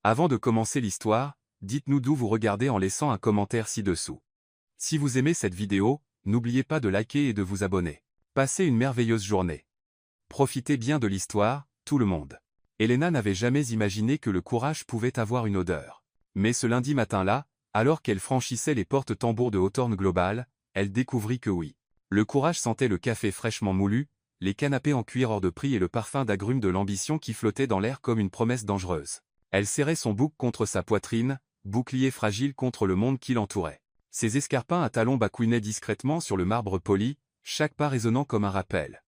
Avant de commencer l'histoire, dites-nous d'où vous regardez en laissant un commentaire ci-dessous. Si vous aimez cette vidéo, n'oubliez pas de liker et de vous abonner. Passez une merveilleuse journée. Profitez bien de l'histoire, tout le monde. Elena n'avait jamais imaginé que le courage pouvait avoir une odeur. Mais ce lundi matin-là, alors qu'elle franchissait les portes tambours de Hawthorne Global, elle découvrit que oui. Le courage sentait le café fraîchement moulu, les canapés en cuir hors de prix et le parfum d'agrumes de l'ambition qui flottait dans l'air comme une promesse dangereuse. Elle serrait son bouc contre sa poitrine, bouclier fragile contre le monde qui l'entourait. Ses escarpins à talons bacouinaient discrètement sur le marbre poli, chaque pas résonnant comme un rappel.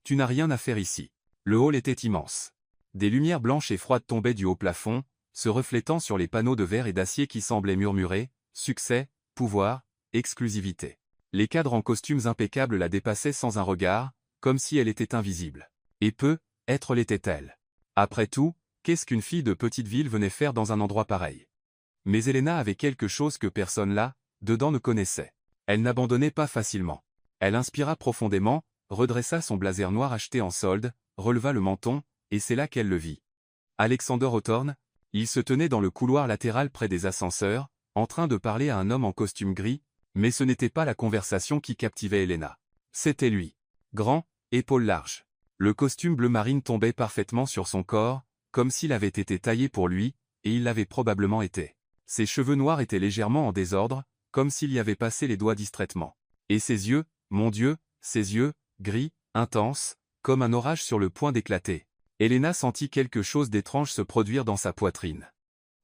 Tu n'as rien à faire ici. Le hall était immense. Des lumières blanches et froides tombaient du haut plafond, se reflétant sur les panneaux de verre et d'acier qui semblaient murmurer « Succès, pouvoir, exclusivité ». Les cadres en costumes impeccables la dépassaient sans un regard, comme si elle était invisible. Et peut-être l'était-elle. Après tout, qu'est-ce qu'une fille de petite ville venait faire dans un endroit pareil? Mais Elena avait quelque chose que personne là, dedans ne connaissait. Elle n'abandonnait pas facilement. Elle inspira profondément, redressa son blazer noir acheté en solde, releva le menton, et c'est là qu'elle le vit. Alexander Hawthorne, il se tenait dans le couloir latéral près des ascenseurs, en train de parler à un homme en costume gris, mais ce n'était pas la conversation qui captivait Elena. C'était lui. Grand, épaules larges. Le costume bleu marine tombait parfaitement sur son corps, comme s'il avait été taillé pour lui, et il l'avait probablement été. Ses cheveux noirs étaient légèrement en désordre, comme s'il y avait passé les doigts distraitement. Et ses yeux, mon Dieu, ses yeux, gris, intenses, comme un orage sur le point d'éclater. Elena sentit quelque chose d'étrange se produire dans sa poitrine.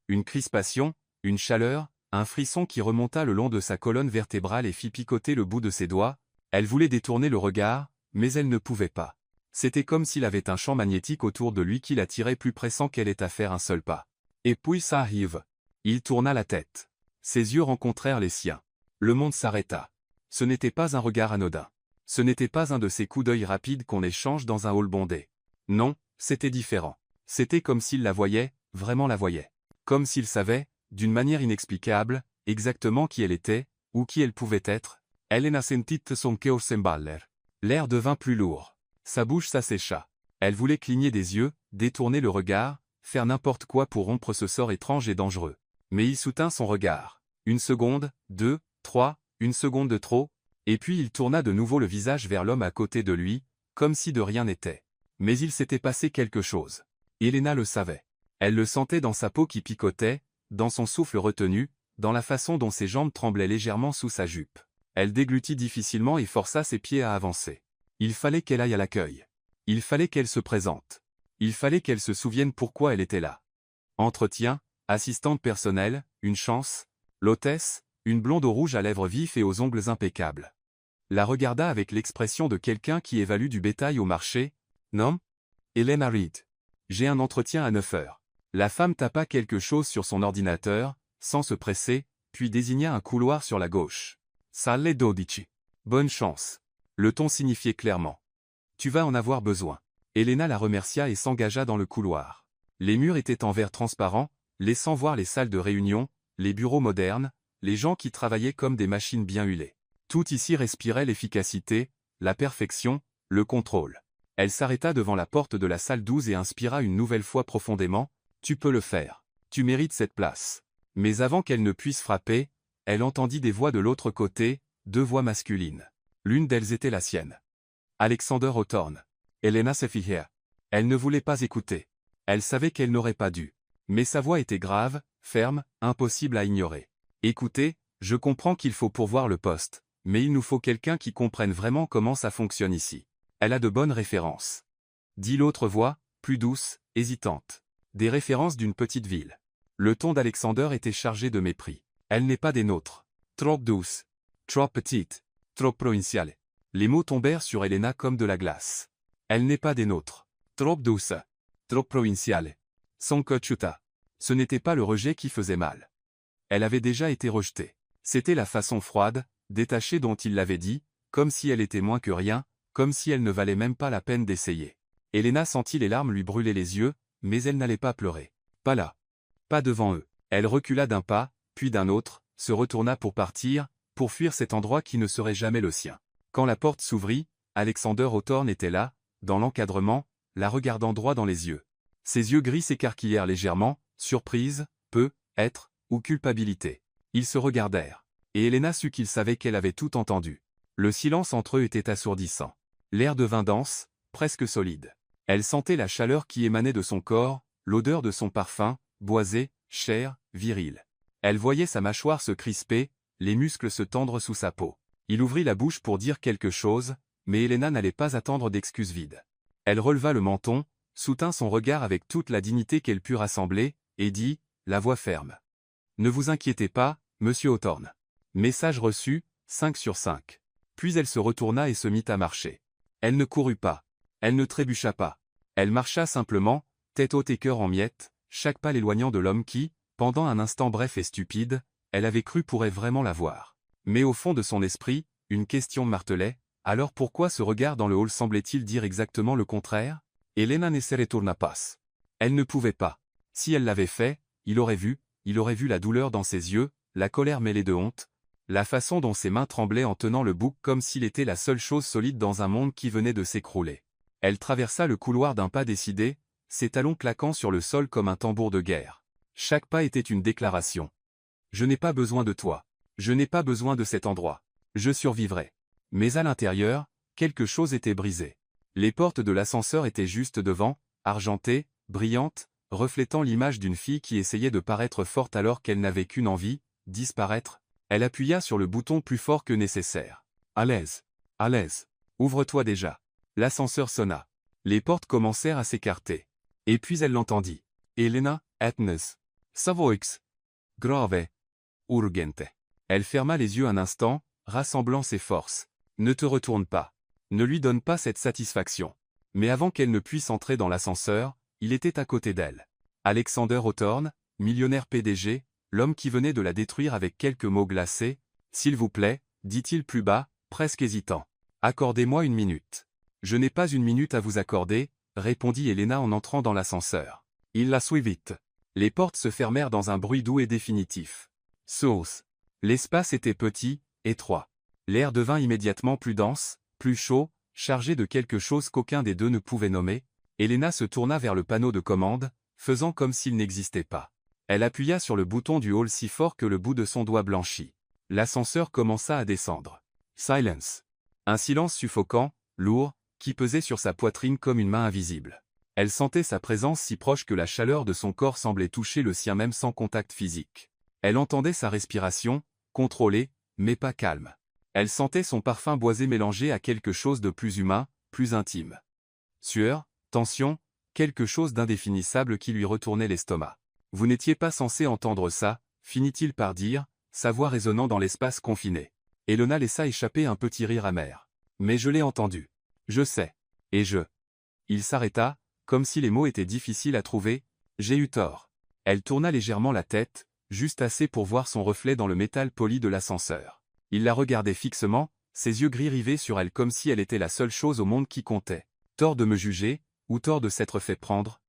Une crispation, une chaleur, un frisson qui remonta le long de sa colonne vertébrale et fit picoter le bout de ses doigts. Elle voulait détourner le regard, mais elle ne pouvait pas. C'était comme s'il avait un champ magnétique autour de lui qui l'attirait plus pressant qu'elle ait à faire un seul pas. Et puis ça arrive. Il tourna la tête. Ses yeux rencontrèrent les siens. Le monde s'arrêta. Ce n'était pas un regard anodin. Ce n'était pas un de ces coups d'œil rapides qu'on échange dans un hall bondé. Non, c'était différent. C'était comme s'il la voyait, vraiment la voyait. Comme s'il savait, d'une manière inexplicable, exactement qui elle était, ou qui elle pouvait être. Elena sentit son cœur s'emballer. L'air devint plus lourd. Sa bouche s'assécha. Elle voulait cligner des yeux, détourner le regard, faire n'importe quoi pour rompre ce sort étrange et dangereux. Mais il soutint son regard. Une seconde, 2, 3, une seconde de trop, et puis il tourna de nouveau le visage vers l'homme à côté de lui, comme si de rien n'était. Mais il s'était passé quelque chose. Elena le savait. Elle le sentait dans sa peau qui picotait, dans son souffle retenu, dans la façon dont ses jambes tremblaient légèrement sous sa jupe. Elle déglutit difficilement et força ses pieds à avancer. Il fallait qu'elle aille à l'accueil. Il fallait qu'elle se présente. Il fallait qu'elle se souvienne pourquoi elle était là. Entretien, assistante personnelle, une chance, l'hôtesse, une blonde aux rouges à lèvres vifs et aux ongles impeccables. La regarda avec l'expression de quelqu'un qui évalue du bétail au marché. Non? Elena Reed. J'ai un entretien à 9 heures. La femme tapa quelque chose sur son ordinateur, sans se presser, puis désigna un couloir sur la gauche. Salle 12. Bonne chance. Le ton signifiait clairement. Tu vas en avoir besoin. Elena la remercia et s'engagea dans le couloir. Les murs étaient en verre transparent, laissant voir les salles de réunion, les bureaux modernes, les gens qui travaillaient comme des machines bien huilées. Tout ici respirait l'efficacité, la perfection, le contrôle. Elle s'arrêta devant la porte de la salle 12 et inspira une nouvelle fois profondément. Tu peux le faire. Tu mérites cette place. Mais avant qu'elle ne puisse frapper, elle entendit des voix de l'autre côté, 2 voix masculines. L'une d'elles était la sienne. Alexander Hawthorne. Elena Sefihia. Elle ne voulait pas écouter. Elle savait qu'elle n'aurait pas dû. Mais sa voix était grave, ferme, impossible à ignorer. Écoutez, je comprends qu'il faut pourvoir le poste, mais il nous faut quelqu'un qui comprenne vraiment comment ça fonctionne ici. Elle a de bonnes références. Dit l'autre voix, plus douce, hésitante. Des références d'une petite ville. Le ton d'Alexander était chargé de mépris. Elle n'est pas des nôtres. Trop douce. Trop petite. Trop provinciale. Les mots tombèrent sur Elena comme de la glace. Elle n'est pas des nôtres. Trop douce. Trop provinciale. Son cochuta. Ce n'était pas le rejet qui faisait mal. Elle avait déjà été rejetée. C'était la façon froide, détachée dont il l'avait dit, comme si elle était moins que rien, comme si elle ne valait même pas la peine d'essayer. Elena sentit les larmes lui brûler les yeux, mais elle n'allait pas pleurer. Pas là. Pas devant eux. Elle recula d'un pas, puis d'un autre, se retourna pour partir, pour fuir cet endroit qui ne serait jamais le sien. Quand la porte s'ouvrit, Alexander Hawthorne était là, dans l'encadrement, la regardant droit dans les yeux. Ses yeux gris s'écarquillèrent légèrement, Surprise, peut-être, ou culpabilité. Ils se regardèrent. Et Elena sut qu'il savait qu'elle avait tout entendu. Le silence entre eux était assourdissant. L'air devint dense, presque solide. Elle sentait la chaleur qui émanait de son corps, l'odeur de son parfum, boisé, cher, viril. Elle voyait sa mâchoire se crisper, les muscles se tendre sous sa peau. Il ouvrit la bouche pour dire quelque chose, mais Elena n'allait pas attendre d'excuses vides. Elle releva le menton, soutint son regard avec toute la dignité qu'elle put rassembler, et dit, la voix ferme. Ne vous inquiétez pas, monsieur Hawthorne. Message reçu, 5 sur 5. Puis elle se retourna et se mit à marcher. Elle ne courut pas. Elle ne trébucha pas. Elle marcha simplement, tête haute et cœur en miettes, chaque pas l'éloignant de l'homme qui, pendant un instant bref et stupide, elle avait cru pourrait vraiment la voir. Mais au fond de son esprit, une question martelait, alors pourquoi ce regard dans le hall semblait-il dire exactement le contraire? Elena ne se retourna pas. Elle ne pouvait pas. Si elle l'avait fait, il aurait vu la douleur dans ses yeux, la colère mêlée de honte, la façon dont ses mains tremblaient en tenant le bouc comme s'il était la seule chose solide dans un monde qui venait de s'écrouler. Elle traversa le couloir d'un pas décidé, ses talons claquant sur le sol comme un tambour de guerre. Chaque pas était une déclaration. Je n'ai pas besoin de toi. Je n'ai pas besoin de cet endroit. Je survivrai. Mais à l'intérieur, quelque chose était brisé. Les portes de l'ascenseur étaient juste devant, argentées, brillantes, reflétant l'image d'une fille qui essayait de paraître forte alors qu'elle n'avait qu'une envie, disparaître. Elle appuya sur le bouton plus fort que nécessaire. À l'aise. À l'aise. Ouvre-toi déjà. L'ascenseur sonna. Les portes commencèrent à s'écarter. Et puis elle l'entendit. Elena, Agnes. Savoix. Grave. Urgente. Elle ferma les yeux un instant, rassemblant ses forces. Ne te retourne pas. Ne lui donne pas cette satisfaction. Mais avant qu'elle ne puisse entrer dans l'ascenseur, il était à côté d'elle. Alexander Hawthorne, millionnaire PDG, l'homme qui venait de la détruire avec quelques mots glacés. S'il vous plaît, dit-il plus bas, presque hésitant. Accordez-moi une minute. Je n'ai pas une minute à vous accorder, répondit Elena en entrant dans l'ascenseur. Il la suivit. Les portes se fermèrent dans un bruit doux et définitif. Sauce. L'espace était petit, étroit. L'air devint immédiatement plus dense, plus chaud, chargé de quelque chose qu'aucun des deux ne pouvait nommer. Elena se tourna vers le panneau de commande, faisant comme s'il n'existait pas. Elle appuya sur le bouton du hall si fort que le bout de son doigt blanchit. L'ascenseur commença à descendre. Silence. Un silence suffocant, lourd, qui pesait sur sa poitrine comme une main invisible. Elle sentait sa présence si proche que la chaleur de son corps semblait toucher le sien même sans contact physique. Elle entendait sa respiration, contrôlée, mais pas calme. Elle sentait son parfum boisé mélangé à quelque chose de plus humain, plus intime. Sueur, tension, quelque chose d'indéfinissable qui lui retournait l'estomac. Vous n'étiez pas censé entendre ça, finit-il par dire, sa voix résonnant dans l'espace confiné. Elena laissa échapper un petit rire amer. Mais je l'ai entendu. Je sais. Et je. Il s'arrêta, comme si les mots étaient difficiles à trouver. J'ai eu tort. Elle tourna légèrement la tête, juste assez pour voir son reflet dans le métal poli de l'ascenseur. Il la regardait fixement, ses yeux gris rivés sur elle comme si elle était la seule chose au monde qui comptait. Tort de me juger, ou tort de s'être fait prendre?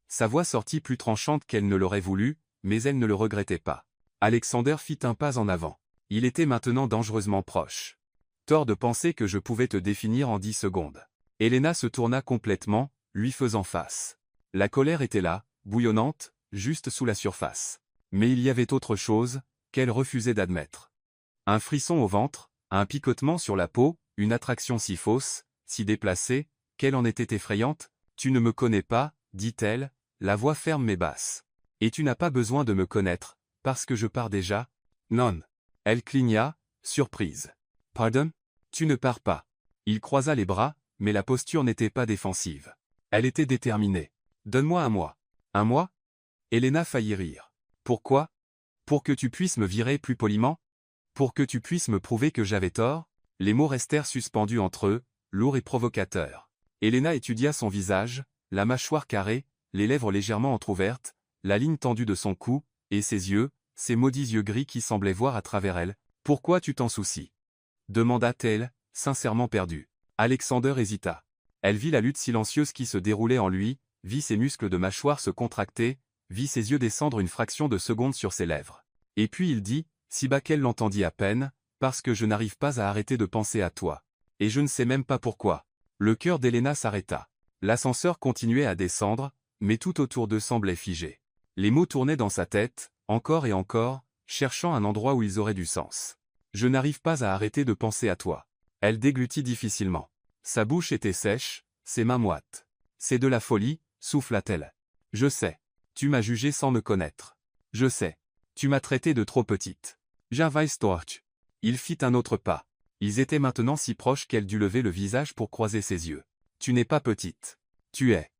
Sa voix sortit plus tranchante qu'elle ne l'aurait voulu, mais elle ne le regrettait pas. Alexander fit un pas en avant. Il était maintenant dangereusement proche. Tort de penser que je pouvais te définir en 10 secondes. Elena se tourna complètement, lui faisant face. La colère était là, bouillonnante, juste sous la surface. Mais il y avait autre chose, qu'elle refusait d'admettre. Un frisson au ventre, un picotement sur la peau, une attraction si fausse, si déplacée, qu'elle en était effrayante. Tu ne me connais pas, dit-elle, la voix ferme mais basse. Et tu n'as pas besoin de me connaître, parce que je pars déjà? Non. Elle cligna, surprise. Pardon? Tu ne pars pas. Il croisa les bras, mais la posture n'était pas défensive. Elle était déterminée. Donne-moi un mois. Un mois? Elena faillit rire. Pourquoi? Pour que tu puisses me virer plus poliment? Pour que tu puisses me prouver que j'avais tort? Les mots restèrent suspendus entre eux, lourds et provocateurs. Elena étudia son visage, la mâchoire carrée, les lèvres légèrement entr'ouvertes, la ligne tendue de son cou, et ses yeux, ces maudits yeux gris qui semblaient voir à travers elle. Pourquoi tu t'en soucies? Demanda-t-elle, sincèrement perdue. Alexander hésita. Elle vit la lutte silencieuse qui se déroulait en lui, vit ses muscles de mâchoire se contracter, vit ses yeux descendre une fraction de seconde sur ses lèvres. Et puis il dit, si bas qu'elle l'entendit à peine, parce que je n'arrive pas à arrêter de penser à toi. Et je ne sais même pas pourquoi. Le cœur d'Elena s'arrêta. L'ascenseur continuait à descendre, mais tout autour d'eux semblait figé. Les mots tournaient dans sa tête, encore et encore, cherchant un endroit où ils auraient du sens. Je n'arrive pas à arrêter de penser à toi. Elle déglutit difficilement. Sa bouche était sèche, ses mains moites. C'est de la folie, souffla-t-elle. Je sais. Tu m'as jugé sans me connaître. Je sais. Tu m'as traité de trop petite. Torch. Il fit un autre pas. Ils étaient maintenant si proches qu'elle dut lever le visage pour croiser ses yeux. Tu n'es pas petite. Tu es.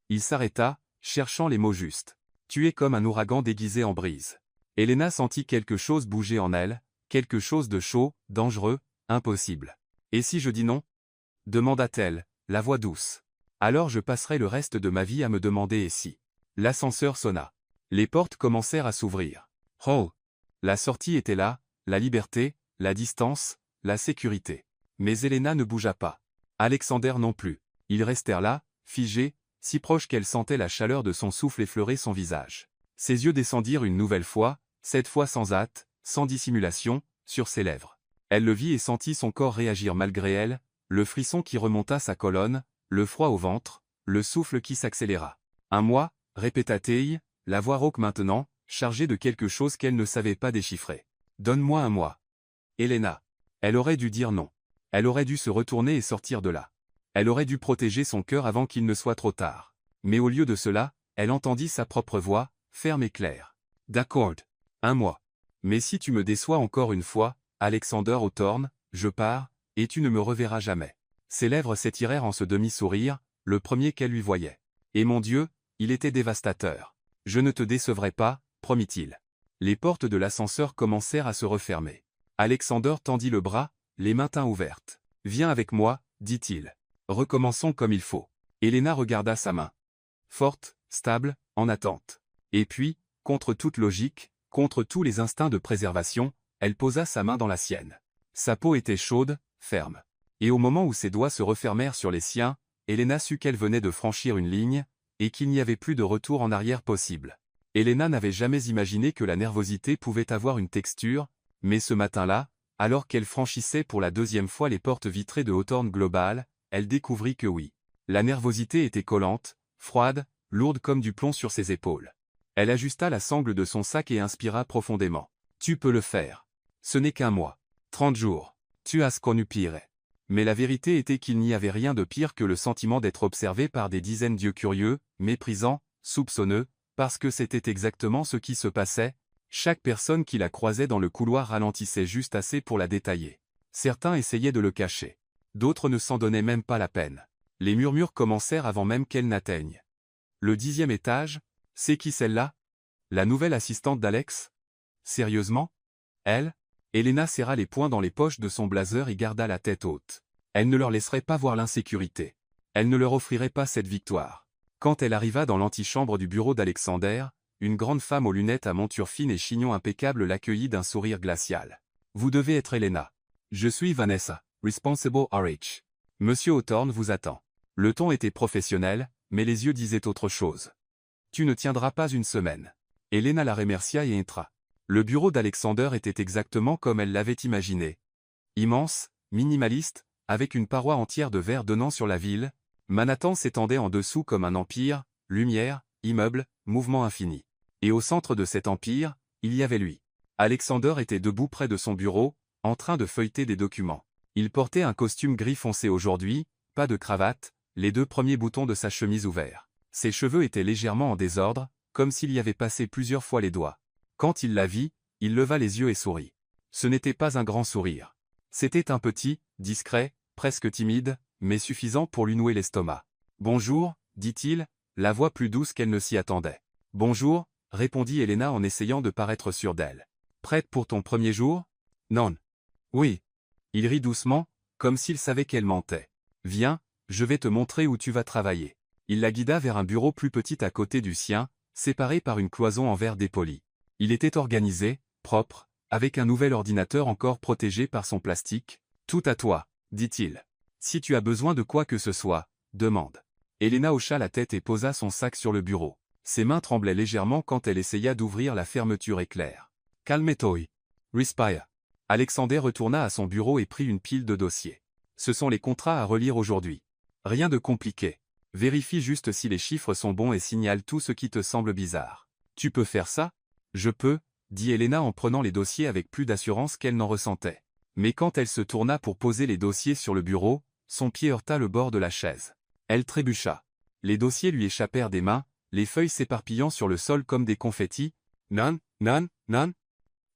Il s'arrêta, cherchant les mots justes. Tu es comme un ouragan déguisé en brise. Elena sentit quelque chose bouger en elle, quelque chose de chaud, dangereux, impossible. Et si je dis non? Demanda-t-elle, la voix douce. Alors je passerai le reste de ma vie à me demander et si. L'ascenseur sonna. Les portes commencèrent à s'ouvrir. Oh! La sortie était là, la liberté, la distance, la sécurité. Mais Elena ne bougea pas. Alexander non plus. Ils restèrent là, figés, si proches qu'elle sentait la chaleur de son souffle effleurer son visage. Ses yeux descendirent une nouvelle fois, cette fois sans hâte, sans dissimulation, sur ses lèvres. Elle le vit et sentit son corps réagir malgré elle, le frisson qui remonta sa colonne, le froid au ventre, le souffle qui s'accéléra. Un mois, répéta-t-il, la voix rauque maintenant, chargée de quelque chose qu'elle ne savait pas déchiffrer. Donne-moi un mois. Elena. Elle aurait dû dire non. Elle aurait dû se retourner et sortir de là. Elle aurait dû protéger son cœur avant qu'il ne soit trop tard. Mais au lieu de cela, elle entendit sa propre voix, ferme et claire. D'accord. Un mois. Mais si tu me déçois encore une fois, Alexander Hawthorne, je pars, et tu ne me reverras jamais. Ses lèvres s'étirèrent en ce demi-sourire, le premier qu'elle lui voyait. Et mon Dieu, il était dévastateur. Je ne te décevrai pas, promit-il. Les portes de l'ascenseur commencèrent à se refermer. Alexander tendit le bras, les mains ouvertes. Viens avec moi, dit-il. Recommençons comme il faut. Elena regarda sa main. Forte, stable, en attente. Et puis, contre toute logique, contre tous les instincts de préservation, elle posa sa main dans la sienne. Sa peau était chaude, ferme. Et au moment où ses doigts se refermèrent sur les siens, Elena sut qu'elle venait de franchir une ligne, et qu'il n'y avait plus de retour en arrière possible. Elena n'avait jamais imaginé que la nervosité pouvait avoir une texture, mais ce matin-là, alors qu'elle franchissait pour la deuxième fois les portes vitrées de Hawthorne Global, elle découvrit que oui. La nervosité était collante, froide, lourde comme du plomb sur ses épaules. Elle ajusta la sangle de son sac et inspira profondément. Tu peux le faire. Ce n'est qu'un mois. 30 jours. Tu as ce qu'on eût pire. Mais la vérité était qu'il n'y avait rien de pire que le sentiment d'être observé par des dizaines d'yeux curieux, méprisants, soupçonneux, parce que c'était exactement ce qui se passait. Chaque personne qui la croisait dans le couloir ralentissait juste assez pour la détailler. Certains essayaient de le cacher. D'autres ne s'en donnaient même pas la peine. Les murmures commencèrent avant même qu'elle n'atteigne. Le 10e étage, c'est qui celle-là? La nouvelle assistante d'Alex? Sérieusement? Elle? Elena serra les poings dans les poches de son blazer et garda la tête haute. Elle ne leur laisserait pas voir l'insécurité. Elle ne leur offrirait pas cette victoire. Quand elle arriva dans l'antichambre du bureau d'Alexander, une grande femme aux lunettes à monture fine et chignon impeccable l'accueillit d'un sourire glacial. Vous devez être Elena. Je suis Vanessa, Responsible RH. Monsieur Hawthorne vous attend. Le ton était professionnel, mais les yeux disaient autre chose. Tu ne tiendras pas une semaine. Elena la remercia et entra. Le bureau d'Alexander était exactement comme elle l'avait imaginé. Immense, minimaliste, avec une paroi entière de verre donnant sur la ville, Manhattan s'étendait en dessous comme un empire, lumière, immeubles, mouvement infini. Et au centre de cet empire, il y avait lui. Alexander était debout près de son bureau, en train de feuilleter des documents. Il portait un costume gris foncé aujourd'hui, pas de cravate, les 2 premiers boutons de sa chemise ouverts. Ses cheveux étaient légèrement en désordre, comme s'il y avait passé plusieurs fois les doigts. Quand il la vit, il leva les yeux et sourit. Ce n'était pas un grand sourire. C'était un petit, discret, presque timide, mais suffisant pour lui nouer l'estomac. « Bonjour », dit-il, la voix plus douce qu'elle ne s'y attendait. « Bonjour », répondit Elena en essayant de paraître sûre d'elle. « Prête pour ton premier jour ? » « Non. »« Oui. » Il rit doucement, comme s'il savait qu'elle mentait. « Viens, je vais te montrer où tu vas travailler. » Il la guida vers un bureau plus petit à côté du sien, séparé par une cloison en verre dépoli. Il était organisé, propre, avec un nouvel ordinateur encore protégé par son plastique. « Tout à toi, » dit-il. « Si tu as besoin de quoi que ce soit, demande. » Elena hocha la tête et posa son sac sur le bureau. Ses mains tremblaient légèrement quand elle essaya d'ouvrir la fermeture éclair. « Calme-toi. Respire. » Alexander retourna à son bureau et prit une pile de dossiers. Ce sont les contrats à relire aujourd'hui. Rien de compliqué. Vérifie juste si les chiffres sont bons et signale tout ce qui te semble bizarre. Tu peux faire ça? Je peux, dit Elena en prenant les dossiers avec plus d'assurance qu'elle n'en ressentait. Mais quand elle se tourna pour poser les dossiers sur le bureau, son pied heurta le bord de la chaise. Elle trébucha. Les dossiers lui échappèrent des mains, les feuilles s'éparpillant sur le sol comme des confettis. Non, non, non.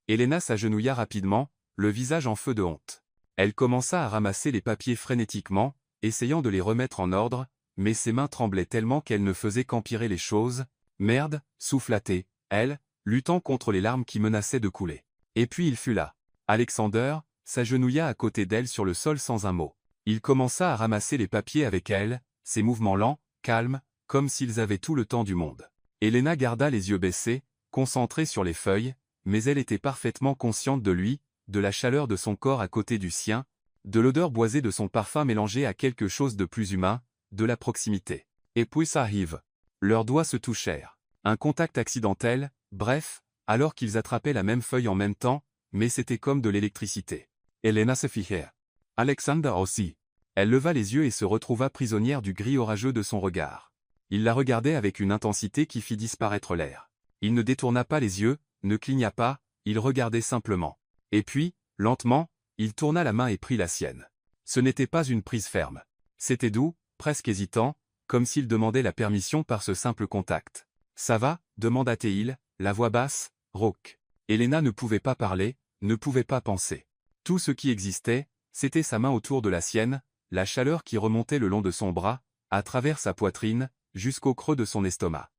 Elena s'agenouilla rapidement, le visage en feu de honte. Elle commença à ramasser les papiers frénétiquement, essayant de les remettre en ordre, mais ses mains tremblaient tellement qu'elle ne faisait qu'empirer les choses. Merde, souffla-t-elle, elle, luttant contre les larmes qui menaçaient de couler. Et puis il fut là. Alexander s'agenouilla à côté d'elle sur le sol sans un mot. Il commença à ramasser les papiers avec elle, ses mouvements lents, calmes, comme s'ils avaient tout le temps du monde. Elena garda les yeux baissés, concentrée sur les feuilles, mais elle était parfaitement consciente de lui, de la chaleur de son corps à côté du sien, de l'odeur boisée de son parfum mélangé à quelque chose de plus humain, de la proximité. Et puis ça arrive. Leurs doigts se touchèrent. Un contact accidentel, bref, alors qu'ils attrapaient la même feuille en même temps, mais c'était comme de l'électricité. Elena se fichait. Alexander aussi. Elle leva les yeux et se retrouva prisonnière du gris orageux de son regard. Il la regardait avec une intensité qui fit disparaître l'air. Il ne détourna pas les yeux, ne cligna pas, il regardait simplement. Et puis, lentement, il tourna la main et prit la sienne. Ce n'était pas une prise ferme. C'était doux, presque hésitant, comme s'il demandait la permission par ce simple contact. « Ça va » demanda-t-il, la voix basse, rauque. Elena ne pouvait pas parler, ne pouvait pas penser. Tout ce qui existait, c'était sa main autour de la sienne, la chaleur qui remontait le long de son bras, à travers sa poitrine, jusqu'au creux de son estomac.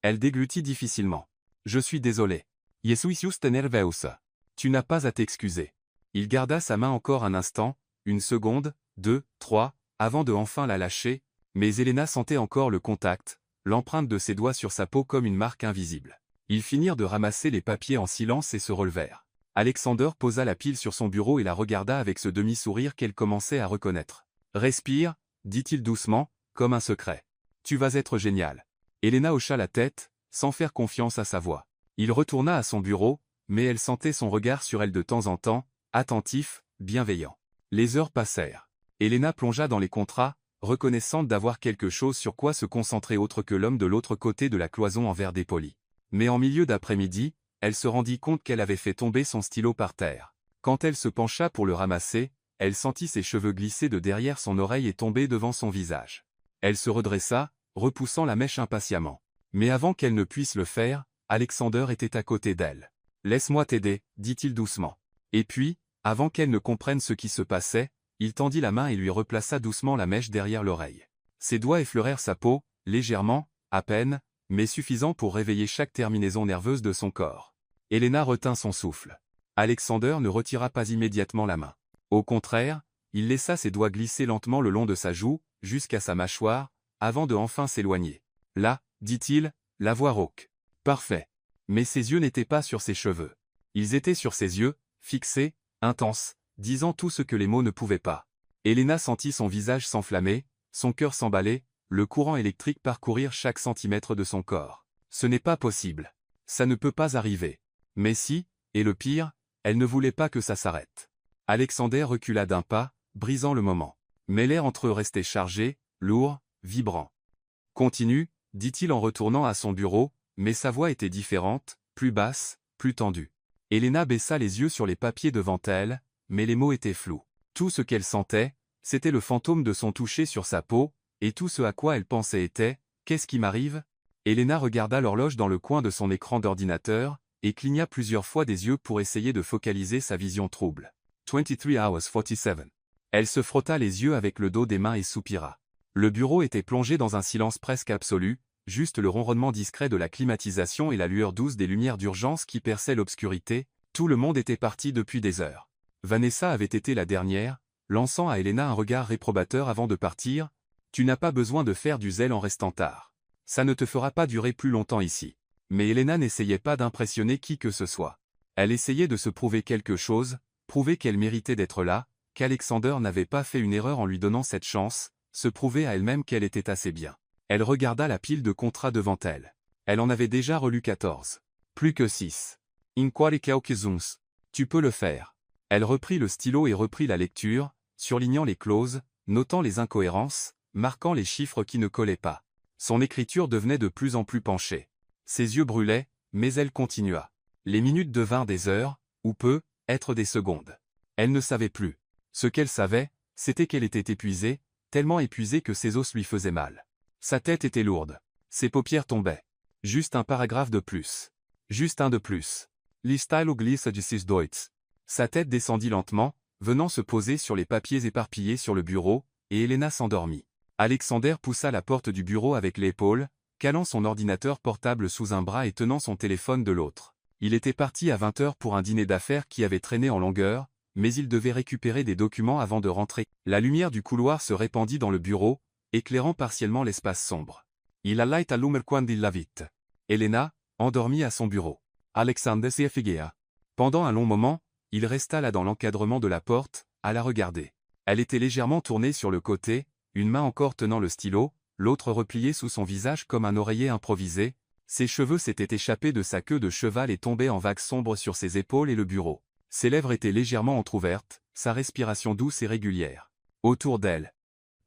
Elle déglutit difficilement. « Je suis désolé. Jesuitius te nerveus. Tu n'as pas à t'excuser. » Il garda sa main encore un instant, une seconde, 2, 3, avant de enfin la lâcher, mais Elena sentait encore le contact, l'empreinte de ses doigts sur sa peau comme une marque invisible. Ils finirent de ramasser les papiers en silence et se relevèrent. Alexander posa la pile sur son bureau et la regarda avec ce demi-sourire qu'elle commençait à reconnaître. « Respire, dit-il doucement, comme un secret. Tu vas être génial. » Elena hocha la tête, sans faire confiance à sa voix. Il retourna à son bureau, mais elle sentait son regard sur elle de temps en temps, attentif, bienveillant. Les heures passèrent. Elena plongea dans les contrats, reconnaissante d'avoir quelque chose sur quoi se concentrer autre que l'homme de l'autre côté de la cloison en verre dépoli. Mais en milieu d'après-midi, elle se rendit compte qu'elle avait fait tomber son stylo par terre. Quand elle se pencha pour le ramasser, elle sentit ses cheveux glisser de derrière son oreille et tomber devant son visage. Elle se redressa, repoussant la mèche impatiemment. Mais avant qu'elle ne puisse le faire, Alexander était à côté d'elle. « Laisse-moi t'aider, dit-il doucement. » Et puis, avant qu'elle ne comprenne ce qui se passait, il tendit la main et lui replaça doucement la mèche derrière l'oreille. Ses doigts effleurèrent sa peau, légèrement, à peine, mais suffisant pour réveiller chaque terminaison nerveuse de son corps. Elena retint son souffle. Alexander ne retira pas immédiatement la main. Au contraire, il laissa ses doigts glisser lentement le long de sa joue, jusqu'à sa mâchoire, avant de enfin s'éloigner. « Là, dit-il, la voix rauque. Parfait. » Mais ses yeux n'étaient pas sur ses cheveux. Ils étaient sur ses yeux, fixés, intenses, disant tout ce que les mots ne pouvaient pas. Elena sentit son visage s'enflammer, son cœur s'emballer, le courant électrique parcourir chaque centimètre de son corps. Ce n'est pas possible. Ça ne peut pas arriver. Mais si, et le pire, elle ne voulait pas que ça s'arrête. Alexander recula d'un pas, brisant le moment. Mais l'air entre eux restait chargé, lourd, vibrant. « Continue, dit-il en retournant à son bureau, mais sa voix était différente, plus basse, plus tendue. Elena baissa les yeux sur les papiers devant elle, mais les mots étaient flous. Tout ce qu'elle sentait, c'était le fantôme de son toucher sur sa peau, et tout ce à quoi elle pensait était « Qu'est-ce qui m'arrive ?» Elena regarda l'horloge dans le coin de son écran d'ordinateur, et cligna plusieurs fois des yeux pour essayer de focaliser sa vision trouble. 23h47. Elle se frotta les yeux avec le dos des mains et soupira. Le bureau était plongé dans un silence presque absolu, juste le ronronnement discret de la climatisation et la lueur douce des lumières d'urgence qui perçaient l'obscurité. Tout le monde était parti depuis des heures. Vanessa avait été la dernière, lançant à Elena un regard réprobateur avant de partir. « Tu n'as pas besoin de faire du zèle en restant tard. Ça ne te fera pas durer plus longtemps ici. » Mais Elena n'essayait pas d'impressionner qui que ce soit. Elle essayait de se prouver quelque chose, prouver qu'elle méritait d'être là, qu'Alexander n'avait pas fait une erreur en lui donnant cette chance, se prouver à elle-même qu'elle était assez bien. Elle regarda la pile de contrats devant elle. Elle en avait déjà relu 14. Plus que 6. Inquare quelques-uns. Tu peux le faire. Elle reprit le stylo et reprit la lecture, surlignant les clauses, notant les incohérences, marquant les chiffres qui ne collaient pas. Son écriture devenait de plus en plus penchée. Ses yeux brûlaient, mais elle continua. Les minutes devinrent des heures, ou peut-être des secondes. Elle ne savait plus. Ce qu'elle savait, c'était qu'elle était épuisée, tellement épuisée que ses os lui faisaient mal. Sa tête était lourde. Ses paupières tombaient. Juste un paragraphe de plus. Juste un de plus. L'Istyle glisse du Deutsch. Sa tête descendit lentement, venant se poser sur les papiers éparpillés sur le bureau, et Elena s'endormit. Alexander poussa la porte du bureau avec l'épaule, calant son ordinateur portable sous un bras et tenant son téléphone de l'autre. Il était parti à 20 h pour un dîner d'affaires qui avait traîné en longueur, mais il devait récupérer des documents avant de rentrer. La lumière du couloir se répandit dans le bureau, éclairant partiellement l'espace sombre. Il alla et allumar quando il la vite. Elena, endormie à son bureau. Alexander si effigea. Pendant un long moment, il resta là dans l'encadrement de la porte, à la regarder. Elle était légèrement tournée sur le côté, une main encore tenant le stylo, l'autre repliée sous son visage comme un oreiller improvisé. Ses cheveux s'étaient échappés de sa queue de cheval et tombaient en vagues sombres sur ses épaules et le bureau. Ses lèvres étaient légèrement entr'ouvertes, sa respiration douce et régulière. Autour d'elle.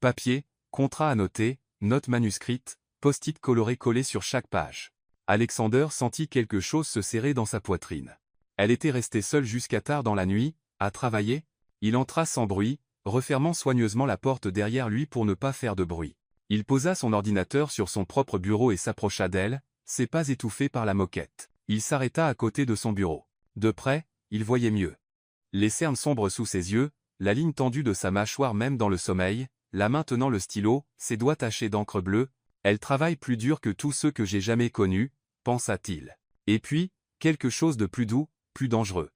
Papier, contrat à noter, notes manuscrites, post-it colorés collés sur chaque page. Alexander sentit quelque chose se serrer dans sa poitrine. Elle était restée seule jusqu'à tard dans la nuit, à travailler. Il entra sans bruit, refermant soigneusement la porte derrière lui pour ne pas faire de bruit. Il posa son ordinateur sur son propre bureau et s'approcha d'elle, ses pas étouffés par la moquette. Il s'arrêta à côté de son bureau. De près, il voyait mieux. Les cernes sombres sous ses yeux, la ligne tendue de sa mâchoire même dans le sommeil, la main tenant le stylo, ses doigts tachés d'encre bleue. Elle travaille plus dur que tous ceux que j'ai jamais connus, pensa-t-il. Et puis, quelque chose de plus doux, plus dangereux.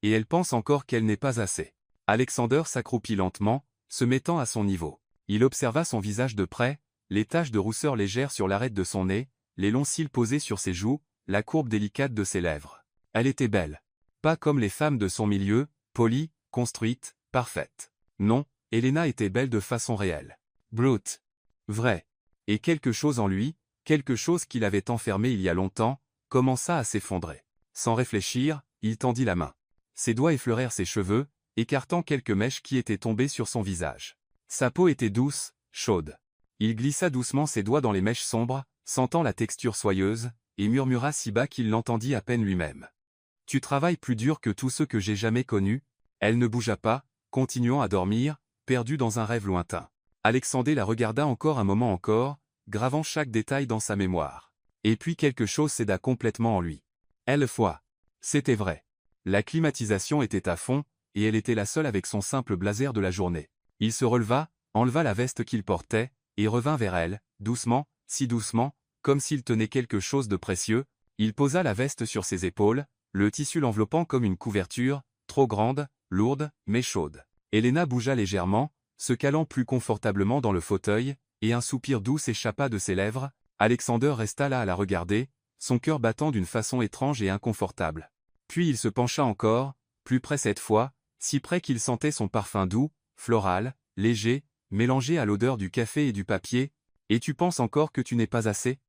Et elle pense encore qu'elle n'est pas assez. Alexander s'accroupit lentement, se mettant à son niveau. Il observa son visage de près, les taches de rousseur légères sur l'arête de son nez, les longs cils posés sur ses joues, la courbe délicate de ses lèvres. Elle était belle. Pas comme les femmes de son milieu, polies, construites, parfaites. Non, Elena était belle de façon réelle. Brute. Vraie. Et quelque chose en lui, quelque chose qui l'avait enfermé il y a longtemps, commença à s'effondrer. Sans réfléchir, il tendit la main. Ses doigts effleurèrent ses cheveux, écartant quelques mèches qui étaient tombées sur son visage. Sa peau était douce, chaude. Il glissa doucement ses doigts dans les mèches sombres, sentant la texture soyeuse, et murmura si bas qu'il l'entendit à peine lui-même. « Tu travailles plus dur que tous ceux que j'ai jamais connus. » Elle ne bougea pas, continuant à dormir, perdue dans un rêve lointain. Alexander la regarda encore un moment encore, gravant chaque détail dans sa mémoire. Et puis quelque chose céda complètement en lui. Elle foi. C'était vrai. La climatisation était à fond, et elle était la seule avec son simple blazer de la journée. Il se releva, enleva la veste qu'il portait, et revint vers elle, doucement, si doucement, comme s'il tenait quelque chose de précieux. Il posa la veste sur ses épaules, le tissu l'enveloppant comme une couverture, trop grande, lourde, mais chaude. Elena bougea légèrement, se calant plus confortablement dans le fauteuil, et un soupir doux s'échappa de ses lèvres. Alexander resta là à la regarder, son cœur battant d'une façon étrange et inconfortable. Puis il se pencha encore, plus près cette fois, si près qu'il sentait son parfum doux, floral, léger, mélangé à l'odeur du café et du papier. « Et tu penses encore que tu n'es pas assez »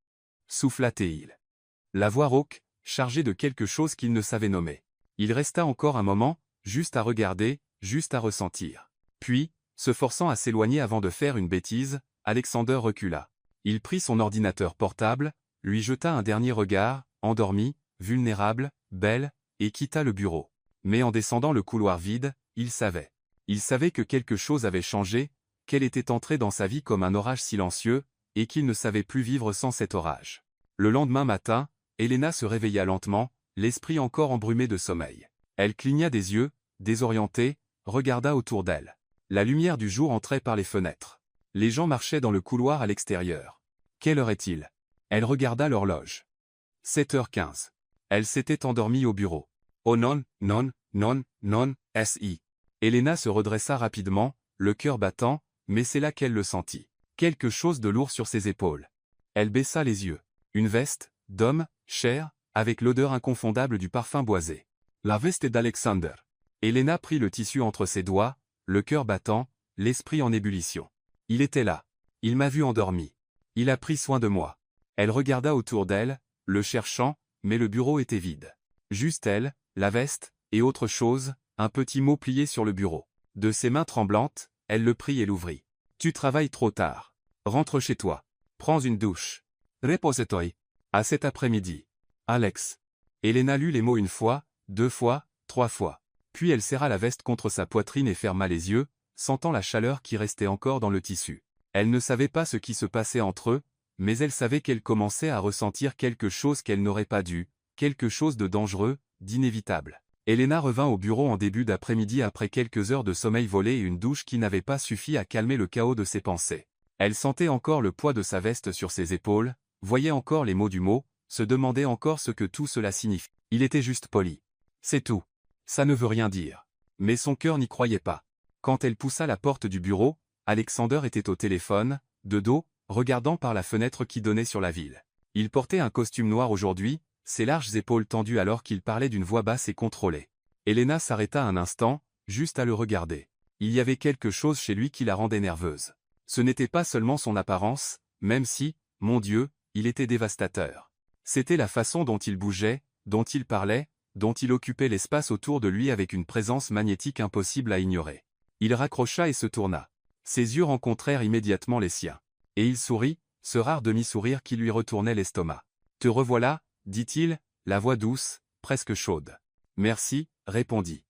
souffla-t-il. La voix rauque, chargée de quelque chose qu'il ne savait nommer. Il resta encore un moment, juste à regarder, juste à ressentir. Puis, se forçant à s'éloigner avant de faire une bêtise, Alexander recula. Il prit son ordinateur portable, lui jeta un dernier regard, endormi, vulnérable, belle, et quitta le bureau. Mais en descendant le couloir vide, il savait. Il savait que quelque chose avait changé, qu'elle était entrée dans sa vie comme un orage silencieux, et qu'il ne savait plus vivre sans cet orage. Le lendemain matin, Elena se réveilla lentement, l'esprit encore embrumé de sommeil. Elle cligna des yeux, désorientée, regarda autour d'elle. La lumière du jour entrait par les fenêtres. Les gens marchaient dans le couloir à l'extérieur. Quelle heure est-il? Elle regarda l'horloge. 7h15. Elle s'était endormie au bureau. Oh non, non, non, non, si. Elena se redressa rapidement, le cœur battant, mais c'est là qu'elle le sentit. Quelque chose de lourd sur ses épaules. Elle baissa les yeux. Une veste, d'homme, chère, avec l'odeur inconfondable du parfum boisé. La veste d'Alexander. Elena prit le tissu entre ses doigts, le cœur battant, l'esprit en ébullition. Il était là. Il m'a vu endormi. Il a pris soin de moi. Elle regarda autour d'elle, le cherchant, mais le bureau était vide. Juste elle, la veste, et autre chose, un petit mot plié sur le bureau. De ses mains tremblantes, elle le prit et l'ouvrit. Tu travailles trop tard. Rentre chez toi. Prends une douche. Repose-toi. À cet après-midi. Alex. Elena lut les mots une fois, 2 fois, 3 fois. Puis elle serra la veste contre sa poitrine et ferma les yeux, sentant la chaleur qui restait encore dans le tissu. Elle ne savait pas ce qui se passait entre eux, mais elle savait qu'elle commençait à ressentir quelque chose qu'elle n'aurait pas dû, quelque chose de dangereux, d'inévitable. Elena revint au bureau en début d'après-midi après quelques heures de sommeil volé et une douche qui n'avait pas suffi à calmer le chaos de ses pensées. Elle sentait encore le poids de sa veste sur ses épaules, voyait encore les mots du mot, se demandait encore ce que tout cela signifie. Il était juste poli. C'est tout. Ça ne veut rien dire. Mais son cœur n'y croyait pas. Quand elle poussa la porte du bureau, Alexander était au téléphone, de dos, regardant par la fenêtre qui donnait sur la ville. Il portait un costume noir aujourd'hui, ses larges épaules tendues alors qu'il parlait d'une voix basse et contrôlée. Elena s'arrêta un instant, juste à le regarder. Il y avait quelque chose chez lui qui la rendait nerveuse. Ce n'était pas seulement son apparence, même si, mon Dieu, il était dévastateur. C'était la façon dont il bougeait, dont il parlait, dont il occupait l'espace autour de lui avec une présence magnétique impossible à ignorer. Il raccrocha et se tourna. Ses yeux rencontrèrent immédiatement les siens. Et il sourit, ce rare demi-sourire qui lui retournait l'estomac. « Te revoilà » dit-il, la voix douce, presque chaude. « Merci » répondit.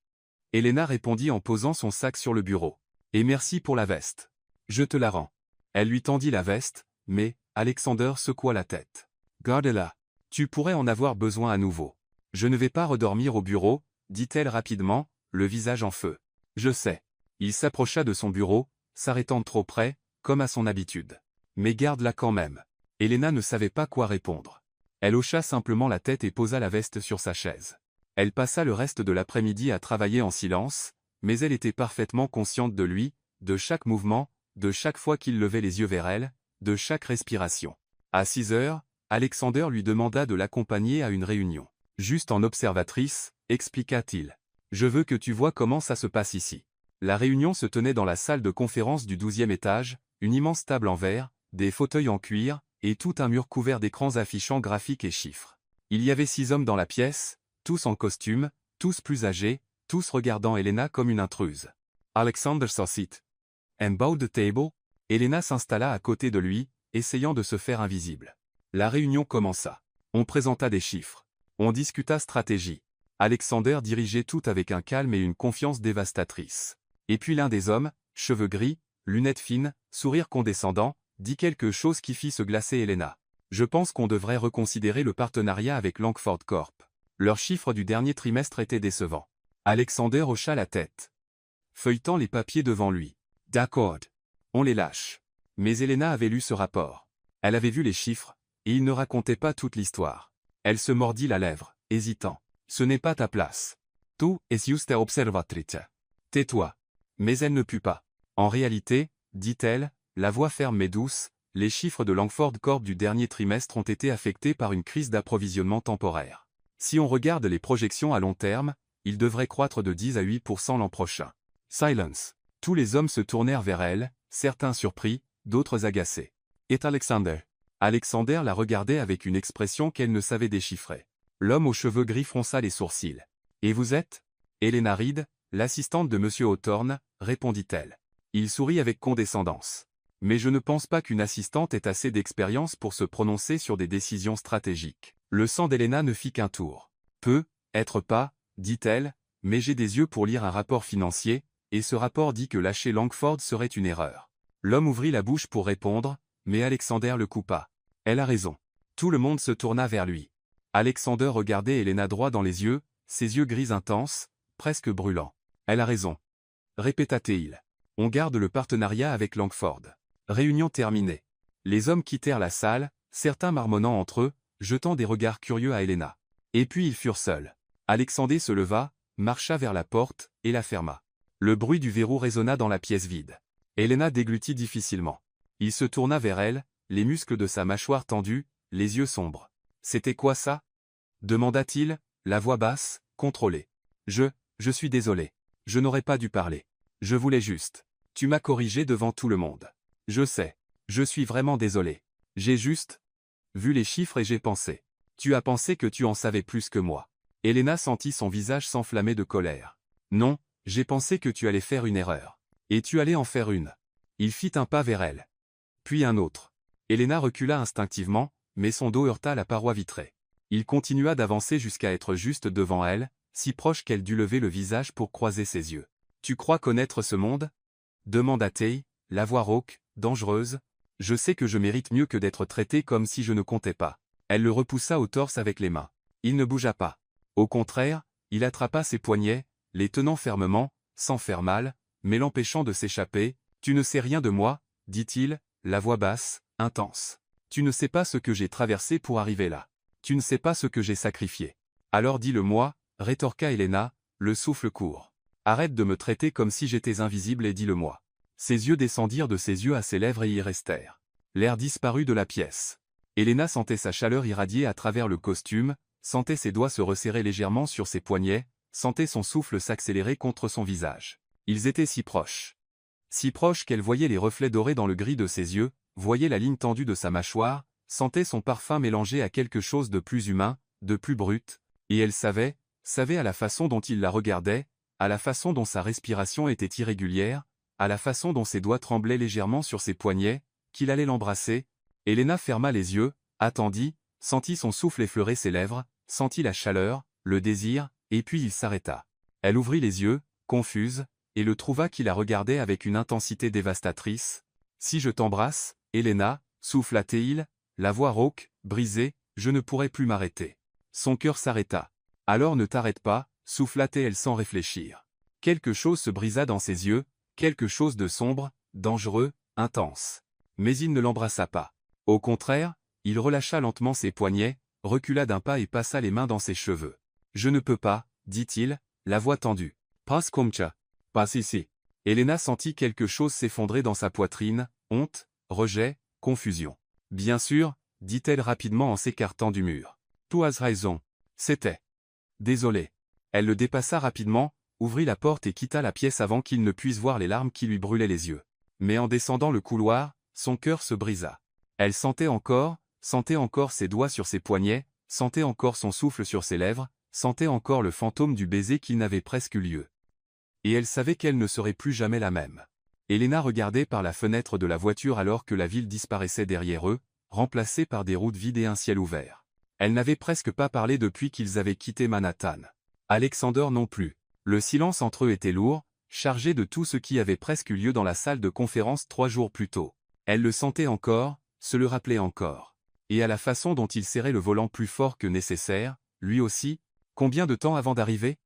Elena répondit en posant son sac sur le bureau. « Et merci pour la veste. Je te la rends. » Elle lui tendit la veste, mais, Alexander secoua la tête. « Garde-la. Tu pourrais en avoir besoin à nouveau. » « Je ne vais pas redormir au bureau, dit-elle rapidement, le visage en feu. « Je sais. » Il s'approcha de son bureau, s'arrêtant trop près, comme à son habitude. « Mais garde-la quand même. » Elena ne savait pas quoi répondre. Elle hocha simplement la tête et posa la veste sur sa chaise. Elle passa le reste de l'après-midi à travailler en silence, mais elle était parfaitement consciente de lui, de chaque mouvement, de chaque fois qu'il levait les yeux vers elle, de chaque respiration. À 6 heures, Alexander lui demanda de l'accompagner à une réunion. Juste en observatrice, expliqua-t-il. Je veux que tu vois comment ça se passe ici. La réunion se tenait dans la salle de conférence du 12e étage, une immense table en verre, des fauteuils en cuir, et tout un mur couvert d'écrans affichant graphiques et chiffres. Il y avait 6 hommes dans la pièce, tous en costume, tous plus âgés, tous regardant Elena comme une intruse. Alexander s'assit. And bowed the table. Elena s'installa à côté de lui, essayant de se faire invisible. La réunion commença. On présenta des chiffres. On discuta stratégie. Alexander dirigeait tout avec un calme et une confiance dévastatrice. Et puis l'un des hommes, cheveux gris, lunettes fines, sourire condescendant, dit quelque chose qui fit se glacer Elena. Je pense qu'on devrait reconsidérer le partenariat avec Langford Corp. Leurs chiffres du dernier trimestre étaient décevants. Alexander hocha la tête, feuilletant les papiers devant lui. D'accord. On les lâche. Mais Elena avait lu ce rapport. Elle avait vu les chiffres, et il ne racontait pas toute l'histoire. Elle se mordit la lèvre, hésitant. Ce n'est pas ta place. Tu es juste observatrice. Tais-toi. Mais elle ne put pas. En réalité, dit-elle, la voix ferme mais douce, les chiffres de Langford Corp du dernier trimestre ont été affectés par une crise d'approvisionnement temporaire. Si on regarde les projections à long terme, ils devraient croître de 10 à 8% l'an prochain. Silence. Tous les hommes se tournèrent vers elle, certains surpris, d'autres agacés. Et Alexander. Alexander la regardait avec une expression qu'elle ne savait déchiffrer. L'homme aux cheveux gris fronça les sourcils. « Et vous êtes » Elena Reed, l'assistante de M. Hawthorne, répondit-elle. Il sourit avec condescendance. « Mais je ne pense pas qu'une assistante ait assez d'expérience pour se prononcer sur des décisions stratégiques. » Le sang d'Elena ne fit qu'un tour. « Peut, être pas, dit-elle, mais j'ai des yeux pour lire un rapport financier, et ce rapport dit que lâcher Langford serait une erreur. » L'homme ouvrit la bouche pour répondre, mais Alexander le coupa. « Elle a raison. » Tout le monde se tourna vers lui. Alexander regardait Elena droit dans les yeux, ses yeux gris intenses, presque brûlants. « Elle a raison. » répéta-t-il. « On garde le partenariat avec Langford. » Réunion terminée. Les hommes quittèrent la salle, certains marmonnant entre eux, jetant des regards curieux à Elena. Et puis ils furent seuls. Alexander se leva, marcha vers la porte, et la ferma. Le bruit du verrou résonna dans la pièce vide. Elena déglutit difficilement. Il se tourna vers elle, les muscles de sa mâchoire tendus, les yeux sombres. « C'était quoi ça » demanda-t-il, la voix basse, contrôlée. « Je suis désolé. Je n'aurais pas dû parler. Je voulais juste. Tu m'as corrigé devant tout le monde. Je sais. Je suis vraiment désolé. J'ai juste vu les chiffres et j'ai pensé. Tu as pensé que tu en savais plus que moi. » Elena sentit son visage s'enflammer de colère. « Non, j'ai pensé que tu allais faire une erreur. Et tu allais en faire une. » Il fit un pas vers elle. Puis un autre. Elena recula instinctivement, mais son dos heurta la paroi vitrée. Il continua d'avancer jusqu'à être juste devant elle, si proche qu'elle dut lever le visage pour croiser ses yeux. « Tu crois connaître ce monde ?» demanda Tay, la voix rauque, dangereuse. « Je sais que je mérite mieux que d'être traité comme si je ne comptais pas. » Elle le repoussa au torse avec les mains. Il ne bougea pas. Au contraire, il attrapa ses poignets, les tenant fermement, sans faire mal, mais l'empêchant de s'échapper. « Tu ne sais rien de moi, » dit-il, la voix basse, intense. « Tu ne sais pas ce que j'ai traversé pour arriver là. Tu ne sais pas ce que j'ai sacrifié. »« Alors dis-le-moi, » rétorqua Helena, le souffle court. « Arrête de me traiter comme si j'étais invisible et dis-le-moi. » Ses yeux descendirent de ses yeux à ses lèvres et y restèrent. L'air disparut de la pièce. Helena sentait sa chaleur irradier à travers le costume, sentait ses doigts se resserrer légèrement sur ses poignets, sentait son souffle s'accélérer contre son visage. Ils étaient si proches. Si proches qu'elle voyait les reflets dorés dans le gris de ses yeux, voyait la ligne tendue de sa mâchoire, sentait son parfum mélangé à quelque chose de plus humain, de plus brut, et elle savait à la façon dont il la regardait, à la façon dont sa respiration était irrégulière, à la façon dont ses doigts tremblaient légèrement sur ses poignets, qu'il allait l'embrasser. Helena ferma les yeux, attendit, sentit son souffle effleurer ses lèvres, sentit la chaleur, le désir, et puis il s'arrêta. Elle ouvrit les yeux, confuse, et le trouva qui la regardait avec une intensité dévastatrice. « Si je t'embrasse, Helena, souffla-t-il, la voix rauque, brisée, je ne pourrai plus m'arrêter. » Son cœur s'arrêta. « Alors ne t'arrête pas, » souffla-t-elle sans réfléchir. Quelque chose se brisa dans ses yeux, quelque chose de sombre, dangereux, intense. Mais il ne l'embrassa pas. Au contraire, il relâcha lentement ses poignets, recula d'un pas et passa les mains dans ses cheveux. « Je ne peux pas, » dit-il, la voix tendue. « Passe comme ça. Passe ici. » Helena sentit quelque chose s'effondrer dans sa poitrine, honte, rejet, confusion. « Bien sûr, » dit-elle rapidement en s'écartant du mur. « Tu as raison. C'était. Désolé. » Elle le dépassa rapidement, ouvrit la porte et quitta la pièce avant qu'il ne puisse voir les larmes qui lui brûlaient les yeux. Mais en descendant le couloir, son cœur se brisa. Elle sentait encore ses doigts sur ses poignets, sentait encore son souffle sur ses lèvres, sentait encore le fantôme du baiser qui n'avait presque eu lieu. Et elle savait qu'elle ne serait plus jamais la même. Helena regardait par la fenêtre de la voiture alors que la ville disparaissait derrière eux, remplacée par des routes vides et un ciel ouvert. Elle n'avait presque pas parlé depuis qu'ils avaient quitté Manhattan. Alexander non plus. Le silence entre eux était lourd, chargé de tout ce qui avait presque eu lieu dans la salle de conférence 3 jours plus tôt. Elle le sentait encore, se le rappelait encore. Et à la façon dont il serrait le volant plus fort que nécessaire, lui aussi. « Combien de temps avant d'arriver »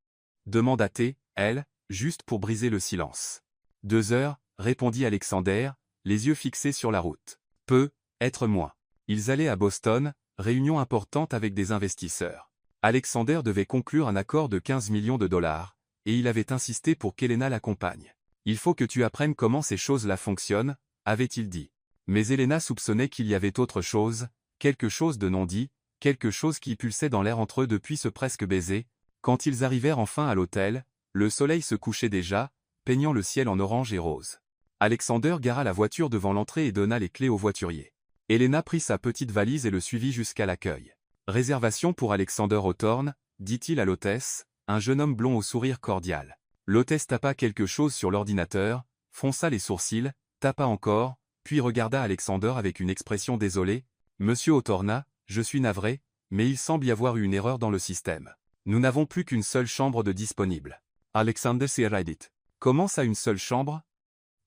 demanda-t-elle, elle, juste pour briser le silence. « 2 heures, » répondit Alexander, les yeux fixés sur la route. « Peu, être moins. » Ils allaient à Boston, réunion importante avec des investisseurs. Alexander devait conclure un accord de 15 millions de dollars, et il avait insisté pour qu'Helena l'accompagne. « Il faut que tu apprennes comment ces choses-là fonctionnent, » avait-il dit. Mais Helena soupçonnait qu'il y avait autre chose, quelque chose de non dit, quelque chose qui pulsait dans l'air entre eux depuis ce presque baiser. Quand ils arrivèrent enfin à l'hôtel, le soleil se couchait déjà, peignant le ciel en orange et rose. Alexander gara la voiture devant l'entrée et donna les clés au voiturier. Helena prit sa petite valise et le suivit jusqu'à l'accueil. « Réservation pour Alexander Hawthorne » dit-il à l'hôtesse, un jeune homme blond au sourire cordial. L'hôtesse tapa quelque chose sur l'ordinateur, fronça les sourcils, tapa encore, puis regarda Alexander avec une expression désolée. « Monsieur Hawthorne, je suis navré, mais il semble y avoir eu une erreur dans le système. Nous n'avons plus qu'une seule chambre de disponible. » Alexander s'irrita. « Comment ça une seule chambre ?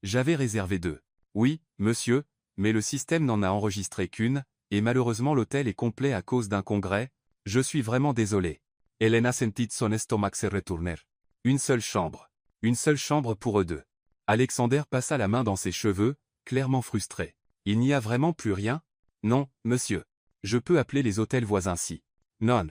J'avais réservé 2. »« Oui, monsieur, mais le système n'en a enregistré qu'une, et malheureusement l'hôtel est complet à cause d'un congrès. Je suis vraiment désolé. » Helena sentit son estomac se retourner. Une seule chambre. Une seule chambre pour eux deux. Alexander passa la main dans ses cheveux, clairement frustré. « Il n'y a vraiment plus rien ? » ?»« Non, monsieur. Je peux appeler les hôtels voisins si. »« Non. »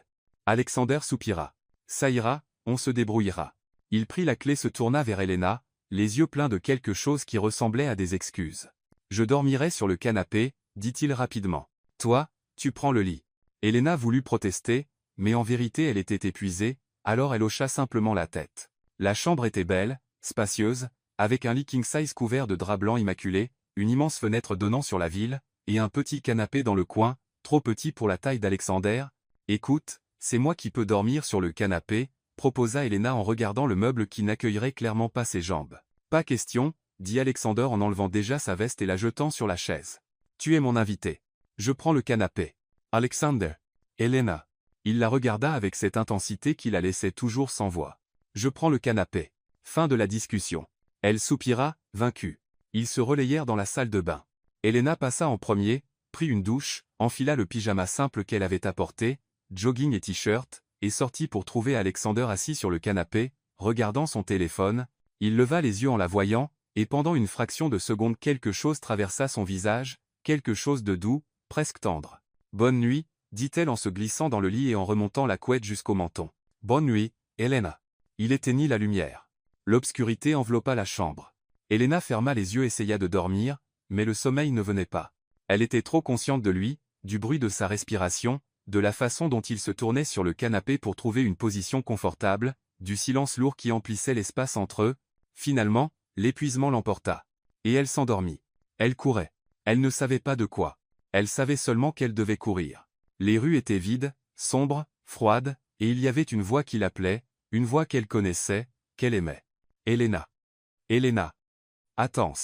Alexander soupira. « Ça ira, on se débrouillera. » Il prit la clé et se tourna vers Helena, les yeux pleins de quelque chose qui ressemblait à des excuses. « Je dormirai sur le canapé, » dit-il rapidement. « Toi, tu prends le lit. » Helena voulut protester, mais en vérité elle était épuisée, alors elle hocha simplement la tête. La chambre était belle, spacieuse, avec un lit king-size couvert de drap blanc immaculé, une immense fenêtre donnant sur la ville, et un petit canapé dans le coin, trop petit pour la taille d'Alexander. « Écoute, c'est moi qui peux dormir sur le canapé, » proposa Helena en regardant le meuble qui n'accueillerait clairement pas ses jambes. « Pas question, » dit Alexander en enlevant déjà sa veste et la jetant sur la chaise. « Tu es mon invité. Je prends le canapé. » Alexander. Elena. Il la regarda avec cette intensité qui la laissait toujours sans voix. Je prends le canapé. Fin de la discussion. Elle soupira, vaincue. Ils se relayèrent dans la salle de bain. Elena passa en premier, prit une douche, enfila le pyjama simple qu'elle avait apporté, jogging et t-shirt, et sortit pour trouver Alexander assis sur le canapé, regardant son téléphone. Il leva les yeux en la voyant, et pendant une fraction de seconde quelque chose traversa son visage, quelque chose de doux, presque tendre. « Bonne nuit », dit-elle en se glissant dans le lit et en remontant la couette jusqu'au menton. « Bonne nuit, Elena. » Il éteignit la lumière. L'obscurité enveloppa la chambre. Elena ferma les yeux et essaya de dormir, mais le sommeil ne venait pas. Elle était trop consciente de lui, du bruit de sa respiration, de la façon dont il se tournait sur le canapé pour trouver une position confortable, du silence lourd qui emplissait l'espace entre eux. Finalement, l'épuisement l'emporta. Et elle s'endormit. Elle courait. Elle ne savait pas de quoi. Elle savait seulement qu'elle devait courir. Les rues étaient vides, sombres, froides, et il y avait une voix qui l'appelait, une voix qu'elle connaissait, qu'elle aimait. Elena. Elena. Attends.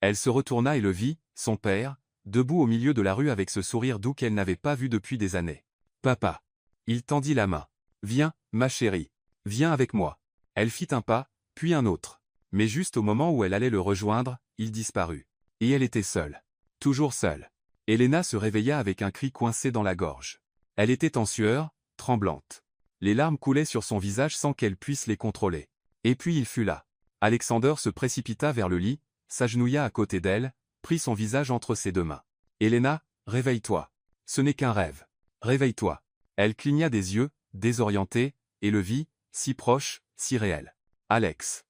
Elle se retourna et le vit, son père, debout au milieu de la rue avec ce sourire doux qu'elle n'avait pas vu depuis des années. Papa. Il tendit la main. Viens, ma chérie. Viens avec moi. Elle fit un pas, puis un autre. Mais juste au moment où elle allait le rejoindre, il disparut. Et elle était seule. Toujours seule. Elena se réveilla avec un cri coincé dans la gorge. Elle était en sueur, tremblante. Les larmes coulaient sur son visage sans qu'elle puisse les contrôler. Et puis il fut là. Alexander se précipita vers le lit, s'agenouilla à côté d'elle, prit son visage entre ses deux mains. « Elena, réveille-toi. Ce n'est qu'un rêve. Réveille-toi. » Elle cligna des yeux, désorientée, et le vit, si proche, si réel. « Alex. »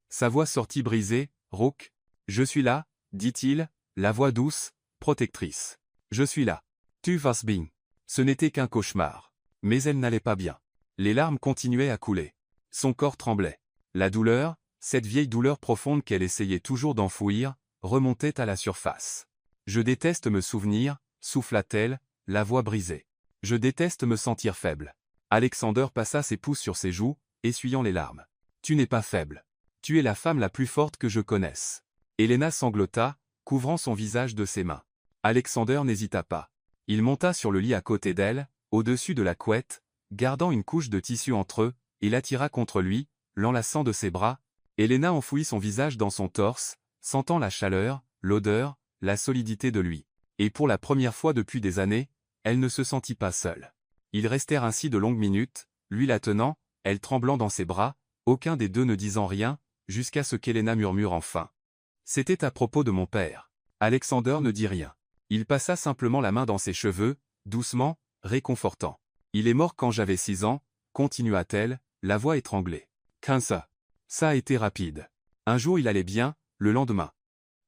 Sa voix sortit brisée, rauque. « Je suis là, » dit-il, la voix douce, protectrice. « Je suis là. Tu vas bien. » Ce n'était qu'un cauchemar. Mais elle n'allait pas bien. Les larmes continuaient à couler. Son corps tremblait. La douleur, cette vieille douleur profonde qu'elle essayait toujours d'enfouir, remontait à la surface. « Je déteste me souvenir, » souffla-t-elle, la voix brisée. « Je déteste me sentir faible. » Alexander passa ses pouces sur ses joues, essuyant les larmes. « Tu n'es pas faible. Tu es la femme la plus forte que je connaisse. » Elena sanglota, couvrant son visage de ses mains. Alexander n'hésita pas. Il monta sur le lit à côté d'elle, au-dessus de la couette, gardant une couche de tissu entre eux, et l'attira contre lui, l'enlaçant de ses bras. Elena enfouit son visage dans son torse, sentant la chaleur, l'odeur, la solidité de lui. Et pour la première fois depuis des années, elle ne se sentit pas seule. Ils restèrent ainsi de longues minutes, lui la tenant, elle tremblant dans ses bras, aucun des deux ne disant rien, jusqu'à ce qu'Elena murmure enfin. « C'était à propos de mon père. » Alexander ne dit rien. Il passa simplement la main dans ses cheveux, doucement, réconfortant. « Il est mort quand j'avais 6 ans, » continua-t-elle, la voix étranglée. « Ça. Ça a été rapide. Un jour il allait bien, le lendemain. »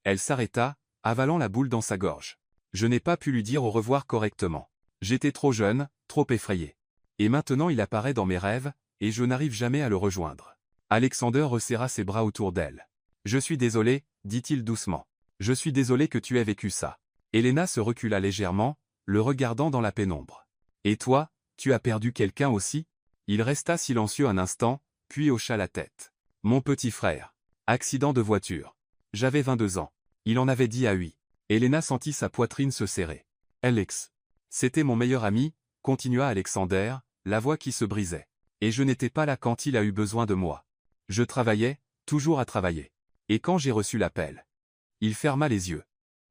Elle s'arrêta, avalant la boule dans sa gorge. Je n'ai pas pu lui dire au revoir correctement. J'étais trop jeune, trop effrayé. Et maintenant il apparaît dans mes rêves, et je n'arrive jamais à le rejoindre. Alexander resserra ses bras autour d'elle. « Je suis désolé, » dit-il doucement. « Je suis désolé que tu aies vécu ça. » Elena se recula légèrement, le regardant dans la pénombre. « Et toi, tu as perdu quelqu'un aussi ?» Il resta silencieux un instant, puis hocha la tête. « Mon petit frère. Accident de voiture. J'avais 22 ans. » Il en avait dit à 8. Elena sentit sa poitrine se serrer. « Alex. C'était mon meilleur ami, » continua Alexander, la voix qui se brisait. « Et je n'étais pas là quand il a eu besoin de moi. Je travaillais, toujours à travailler. Et quand j'ai reçu l'appel. » Il ferma les yeux.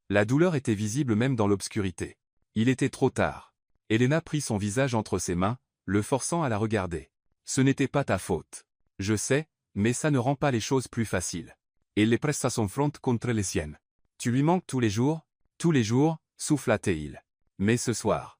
La douleur était visible même dans l'obscurité. Il était trop tard. Elena prit son visage entre ses mains, le forçant à la regarder. « Ce n'était pas ta faute. Je sais, mais ça ne rend pas les choses plus faciles. » Et les pressa son front contre les siennes. « Tu lui manques tous les jours ?» Tous les jours, souffla-t-il. Mais ce soir.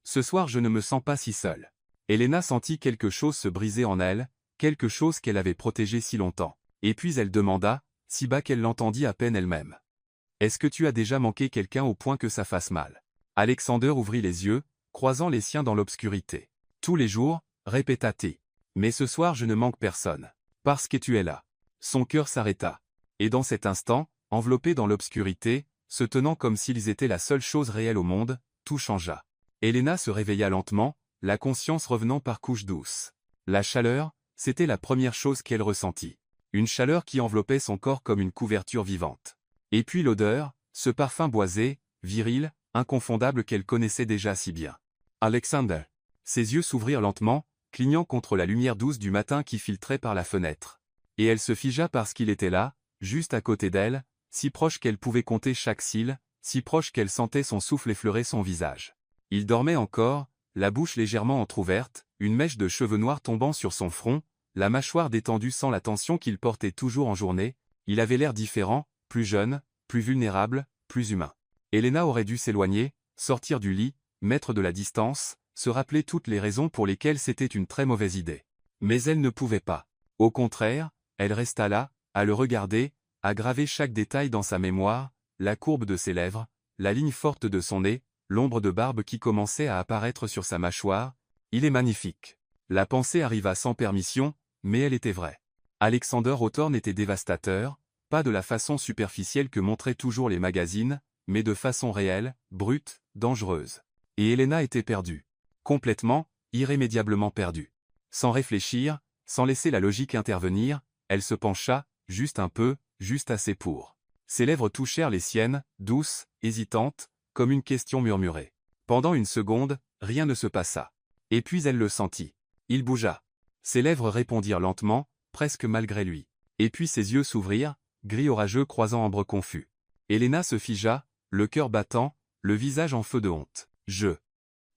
Ce soir je ne me sens pas si seule. Elena sentit quelque chose se briser en elle, quelque chose qu'elle avait protégé si longtemps. Et puis elle demanda, si bas qu'elle l'entendit à peine elle-même. « Est-ce que tu as déjà manqué quelqu'un au point que ça fasse mal ?» Alexander ouvrit les yeux, croisant les siens dans l'obscurité. « Tous les jours, » répéta-t-il. « Mais ce soir je ne manque personne. Parce que tu es là. » Son cœur s'arrêta. Et dans cet instant, enveloppé dans l'obscurité, se tenant comme s'ils étaient la seule chose réelle au monde, tout changea. Elena se réveilla lentement, la conscience revenant par couches douces. La chaleur, c'était la première chose qu'elle ressentit. Une chaleur qui enveloppait son corps comme une couverture vivante. Et puis l'odeur, ce parfum boisé, viril, inconfondable qu'elle connaissait déjà si bien. Alexander. Ses yeux s'ouvrirent lentement, clignant contre la lumière douce du matin qui filtrait par la fenêtre. Et elle se figea parce qu'il était là, juste à côté d'elle, si proche qu'elle pouvait compter chaque cil, si proche qu'elle sentait son souffle effleurer son visage. Il dormait encore, la bouche légèrement entr'ouverte, une mèche de cheveux noirs tombant sur son front, la mâchoire détendue sans la tension qu'il portait toujours en journée. Il avait l'air différent, plus jeune, plus vulnérable, plus humain. Elena aurait dû s'éloigner, sortir du lit, mettre de la distance, se rappeler toutes les raisons pour lesquelles c'était une très mauvaise idée. Mais elle ne pouvait pas. Au contraire, elle resta là, à le regarder, à graver chaque détail dans sa mémoire, la courbe de ses lèvres, la ligne forte de son nez, l'ombre de barbe qui commençait à apparaître sur sa mâchoire. Il est magnifique. La pensée arriva sans permission, mais elle était vraie. Alexander Hawthorne était dévastateur, pas de la façon superficielle que montraient toujours les magazines, mais de façon réelle, brute, dangereuse. Et Elena était perdue. Complètement, irrémédiablement perdue. Sans réfléchir, sans laisser la logique intervenir, elle se pencha, juste un peu, juste assez pour. Ses lèvres touchèrent les siennes, douces, hésitantes, comme une question murmurée. Pendant une seconde, rien ne se passa. Et puis elle le sentit. Il bougea. Ses lèvres répondirent lentement, presque malgré lui. Et puis ses yeux s'ouvrirent, gris orageux croisant ambre confus. Elena se figea, le cœur battant, le visage en feu de honte.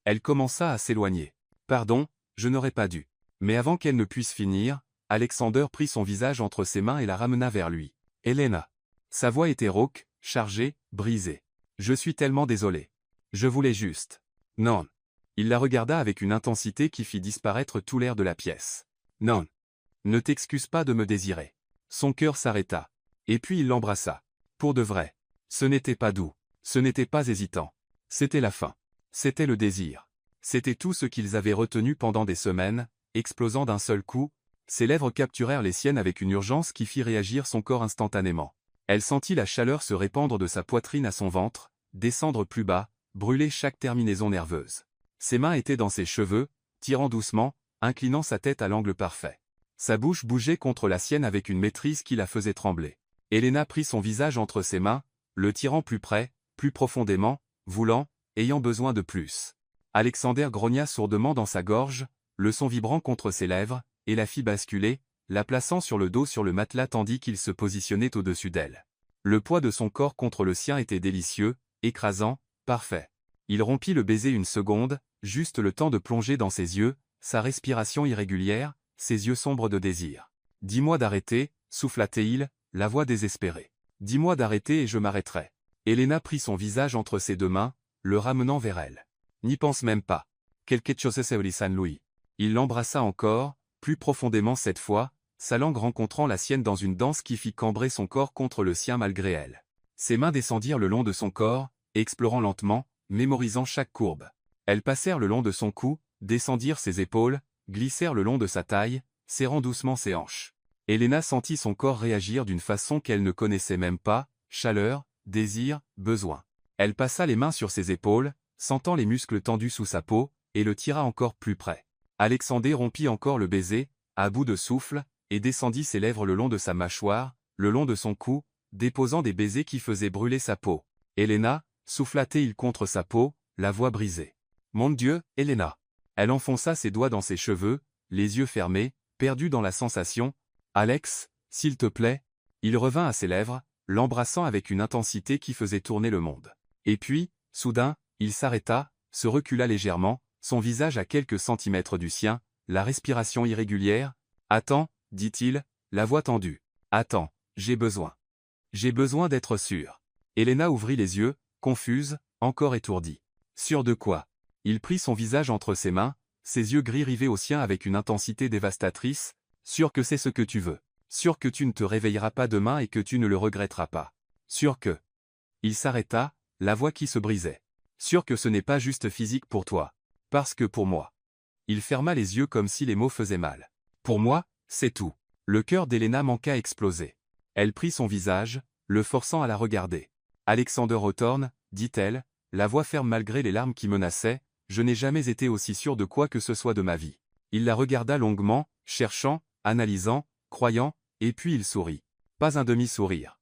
Elle commença à s'éloigner. Pardon, je n'aurais pas dû. Mais avant qu'elle ne puisse finir, Alexander prit son visage entre ses mains et la ramena vers lui. Elena. Sa voix était rauque, chargée, brisée. Je suis tellement désolé. Je voulais juste. Non. Il la regarda avec une intensité qui fit disparaître tout l'air de la pièce. Non. Ne t'excuse pas de me désirer. Son cœur s'arrêta. Et puis il l'embrassa. Pour de vrai. Ce n'était pas doux. Ce n'était pas hésitant. C'était la faim. C'était le désir. C'était tout ce qu'ils avaient retenu pendant des semaines, explosant d'un seul coup. Ses lèvres capturèrent les siennes avec une urgence qui fit réagir son corps instantanément. Elle sentit la chaleur se répandre de sa poitrine à son ventre, descendre plus bas, brûler chaque terminaison nerveuse. Ses mains étaient dans ses cheveux, tirant doucement, inclinant sa tête à l'angle parfait. Sa bouche bougeait contre la sienne avec une maîtrise qui la faisait trembler. Elena prit son visage entre ses mains, le tirant plus près, plus profondément, voulant, ayant besoin de plus. Alexander grogna sourdement dans sa gorge, le son vibrant contre ses lèvres, et la fit basculer, la plaçant sur le dos sur le matelas tandis qu'il se positionnait au-dessus d'elle. Le poids de son corps contre le sien était délicieux, écrasant, parfait. Il rompit le baiser une seconde, juste le temps de plonger dans ses yeux, sa respiration irrégulière, ses yeux sombres de désir. « Dis-moi d'arrêter » souffla-t-il, la voix désespérée. « Dis-moi d'arrêter et je m'arrêterai. » Elena prit son visage entre ses deux mains, le ramenant vers elle. « N'y pense même pas. Quelque chose se San Louis. » Il l'embrassa encore, plus profondément cette fois, sa langue rencontrant la sienne dans une danse qui fit cambrer son corps contre le sien malgré elle. Ses mains descendirent le long de son corps, explorant lentement, mémorisant chaque courbe. Elles passèrent le long de son cou, descendirent ses épaules, glissèrent le long de sa taille, serrant doucement ses hanches. Elena sentit son corps réagir d'une façon qu'elle ne connaissait même pas, chaleur, désir, besoin. Elle passa les mains sur ses épaules, sentant les muscles tendus sous sa peau, et le tira encore plus près. Alexander rompit encore le baiser, à bout de souffle, et descendit ses lèvres le long de sa mâchoire, le long de son cou, déposant des baisers qui faisaient brûler sa peau. Elena, souffla-t-il contre sa peau, la voix brisée. Mon Dieu, Elena. Elle enfonça ses doigts dans ses cheveux, les yeux fermés, perdue dans la sensation. Alex, s'il te plaît. Il revint à ses lèvres, l'embrassant avec une intensité qui faisait tourner le monde. Et puis, soudain, il s'arrêta, se recula légèrement, son visage à quelques centimètres du sien, la respiration irrégulière. Attends, dit-il, la voix tendue. Attends, j'ai besoin. J'ai besoin d'être sûr. Elena ouvrit les yeux, confuse, encore étourdie. Sûr de quoi? Il prit son visage entre ses mains, ses yeux gris rivés aux siens avec une intensité dévastatrice. Sûr que c'est ce que tu veux. Sûr que tu ne te réveilleras pas demain et que tu ne le regretteras pas. Sûr que... Il s'arrêta, la voix qui se brisait. Sûr que ce n'est pas juste physique pour toi. Parce que pour moi. Il ferma les yeux comme si les mots faisaient mal. Pour moi, c'est tout. Le cœur d'Elena manqua exploser. Elle prit son visage, le forçant à la regarder. Alexander Hawthorne, dit-elle, la voix ferme malgré les larmes qui menaçaient, je n'ai jamais été aussi sûr de quoi que ce soit de ma vie. Il la regarda longuement, cherchant, analysant, croyant, et puis il sourit. Pas un demi-sourire.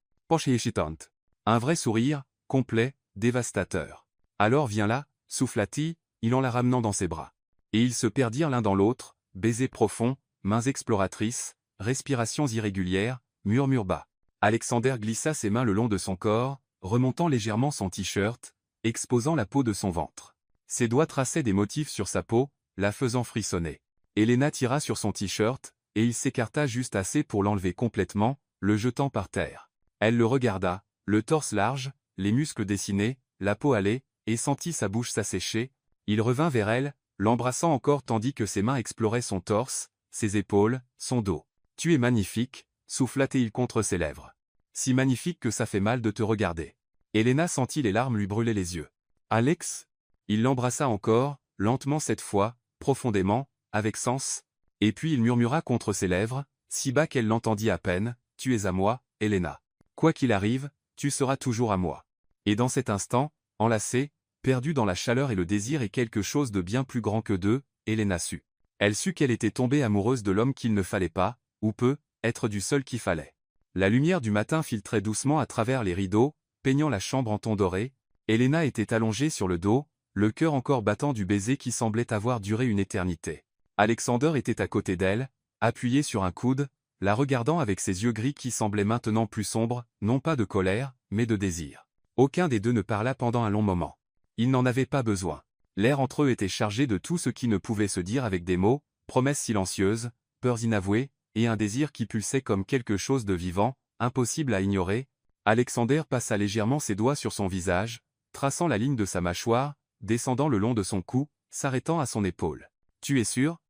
Un vrai sourire, complet, dévastateur. Alors viens là, souffla-t-il, il en la ramenant dans ses bras. Et ils se perdirent l'un dans l'autre, baisers profonds, mains exploratrices, respirations irrégulières, murmures bas. Alexander glissa ses mains le long de son corps, remontant légèrement son t-shirt, exposant la peau de son ventre. Ses doigts traçaient des motifs sur sa peau, la faisant frissonner. Elena tira sur son t-shirt, et il s'écarta juste assez pour l'enlever complètement, le jetant par terre. Elle le regarda, le torse large, les muscles dessinés, la peau hâlée, et sentit sa bouche s'assécher. Il revint vers elle, l'embrassant encore tandis que ses mains exploraient son torse, ses épaules, son dos. « Tu es magnifique », souffla-t-il contre ses lèvres. « Si magnifique que ça fait mal de te regarder. » Elena sentit les larmes lui brûler les yeux. « Alex ?» Il l'embrassa encore, lentement cette fois, profondément, avec sens, et puis il murmura contre ses lèvres, si bas qu'elle l'entendit à peine, « Tu es à moi, Elena. Quoi qu'il arrive, tu seras toujours à moi. » Et dans cet instant, enlacée, perdue dans la chaleur et le désir et quelque chose de bien plus grand que d'eux, Elena sut. Elle sut qu'elle était tombée amoureuse de l'homme qu'il ne fallait pas, ou peu, être du seul qu'il fallait. La lumière du matin filtrait doucement à travers les rideaux, peignant la chambre en ton doré. Elena était allongée sur le dos, le cœur encore battant du baiser qui semblait avoir duré une éternité. Alexander était à côté d'elle, appuyé sur un coude, la regardant avec ses yeux gris qui semblaient maintenant plus sombres, non pas de colère, mais de désir. Aucun des deux ne parla pendant un long moment. Ils n'en avaient pas besoin. L'air entre eux était chargé de tout ce qui ne pouvait se dire avec des mots, promesses silencieuses, peurs inavouées, et un désir qui pulsait comme quelque chose de vivant, impossible à ignorer. Alexander passa légèrement ses doigts sur son visage, traçant la ligne de sa mâchoire, descendant le long de son cou, s'arrêtant à son épaule. « Tu es sûr ?»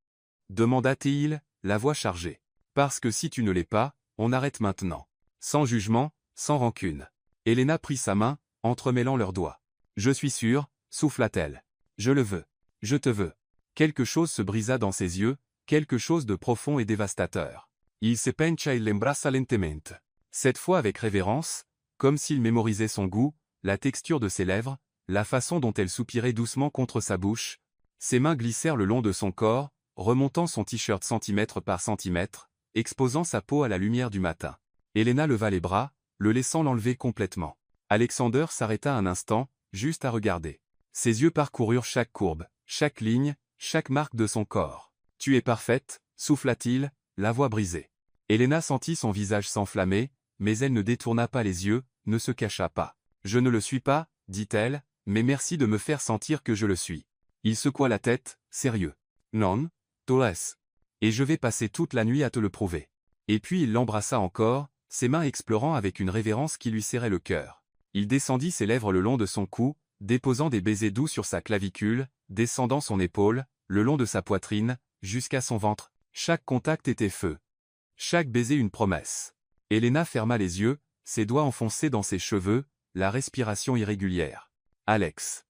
demanda-t-il, la voix chargée. « Parce que si tu ne l'es pas, on arrête maintenant. » Sans jugement, sans rancune. Elena prit sa main, entremêlant leurs doigts. « Je suis sûr, » souffla-t-elle. « Je le veux. Je te veux. » Quelque chose se brisa dans ses yeux, quelque chose de profond et dévastateur. Il se pencha et l'embrassa lentement. Cette fois avec révérence, comme s'il mémorisait son goût, la texture de ses lèvres, la façon dont elle soupirait doucement contre sa bouche. Ses mains glissèrent le long de son corps, remontant son t-shirt centimètre par centimètre, exposant sa peau à la lumière du matin. Elena leva les bras, le laissant l'enlever complètement. Alexander s'arrêta un instant, juste à regarder. Ses yeux parcoururent chaque courbe, chaque ligne, chaque marque de son corps. « Tu es parfaite », souffla-t-il, la voix brisée. Elena sentit son visage s'enflammer, mais elle ne détourna pas les yeux, ne se cacha pas. « Je ne le suis pas, dit-elle, mais merci de me faire sentir que je le suis. » Il secoua la tête, sérieux. « Non, Torres. Et je vais passer toute la nuit à te le prouver. » Et puis il l'embrassa encore, ses mains explorant avec une révérence qui lui serrait le cœur. Il descendit ses lèvres le long de son cou, déposant des baisers doux sur sa clavicule, descendant son épaule, le long de sa poitrine, jusqu'à son ventre. Chaque contact était feu. Chaque baiser une promesse. Elena ferma les yeux, ses doigts enfoncés dans ses cheveux, la respiration irrégulière. « Alex. »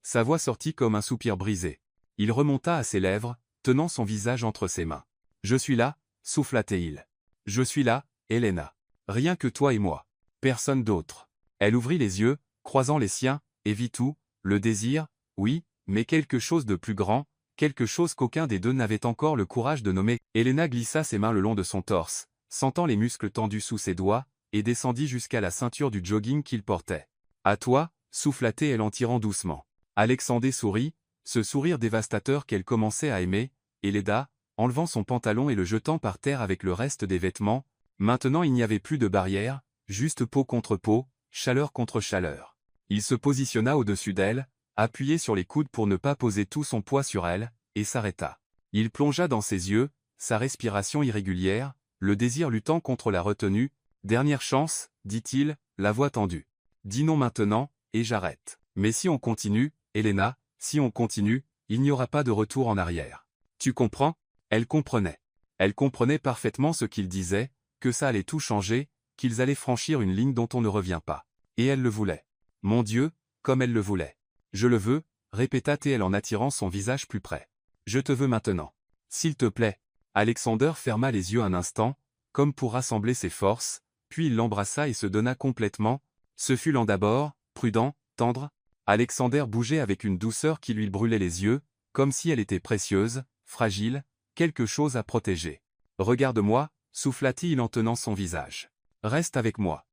Sa voix sortit comme un soupir brisé. Il remonta à ses lèvres, tenant son visage entre ses mains. « Je suis là, » souffla-t-il. « Je suis là, Elena. Rien que toi et moi. Personne d'autre. » Elle ouvrit les yeux, croisant les siens, et vit tout, le désir, oui, mais quelque chose de plus grand, quelque chose qu'aucun des deux n'avait encore le courage de nommer. Elena glissa ses mains le long de son torse, sentant les muscles tendus sous ses doigts, et descendit jusqu'à la ceinture du jogging qu'il portait. « À toi » souffla-t-elle en tirant doucement. Alexander sourit, ce sourire dévastateur qu'elle commençait à aimer, et l'aida, enlevant son pantalon et le jetant par terre avec le reste des vêtements. Maintenant il n'y avait plus de barrière, juste peau contre peau, chaleur contre chaleur. Il se positionna au-dessus d'elle, appuyé sur les coudes pour ne pas poser tout son poids sur elle, et s'arrêta. Il plongea dans ses yeux, sa respiration irrégulière, le désir luttant contre la retenue. « Dernière chance, dit-il, la voix tendue. Dis non maintenant, et j'arrête. Mais si on continue, Elena, si on continue, il n'y aura pas de retour en arrière. Tu comprends ?» Elle comprenait. Elle comprenait parfaitement ce qu'il disait, que ça allait tout changer, qu'ils allaient franchir une ligne dont on ne revient pas. Et elle le voulait. Mon Dieu, comme elle le voulait. « Je le veux », répéta-t-elle en attirant son visage plus près. « Je te veux maintenant. S'il te plaît. » Alexander ferma les yeux un instant, comme pour rassembler ses forces, puis il l'embrassa et se donna complètement. Ce fut lent d'abord, prudent, tendre. Alexander bougeait avec une douceur qui lui brûlait les yeux, comme si elle était précieuse, fragile, quelque chose à protéger. « Regarde-moi » souffla-t-il en tenant son visage. « Reste avec moi.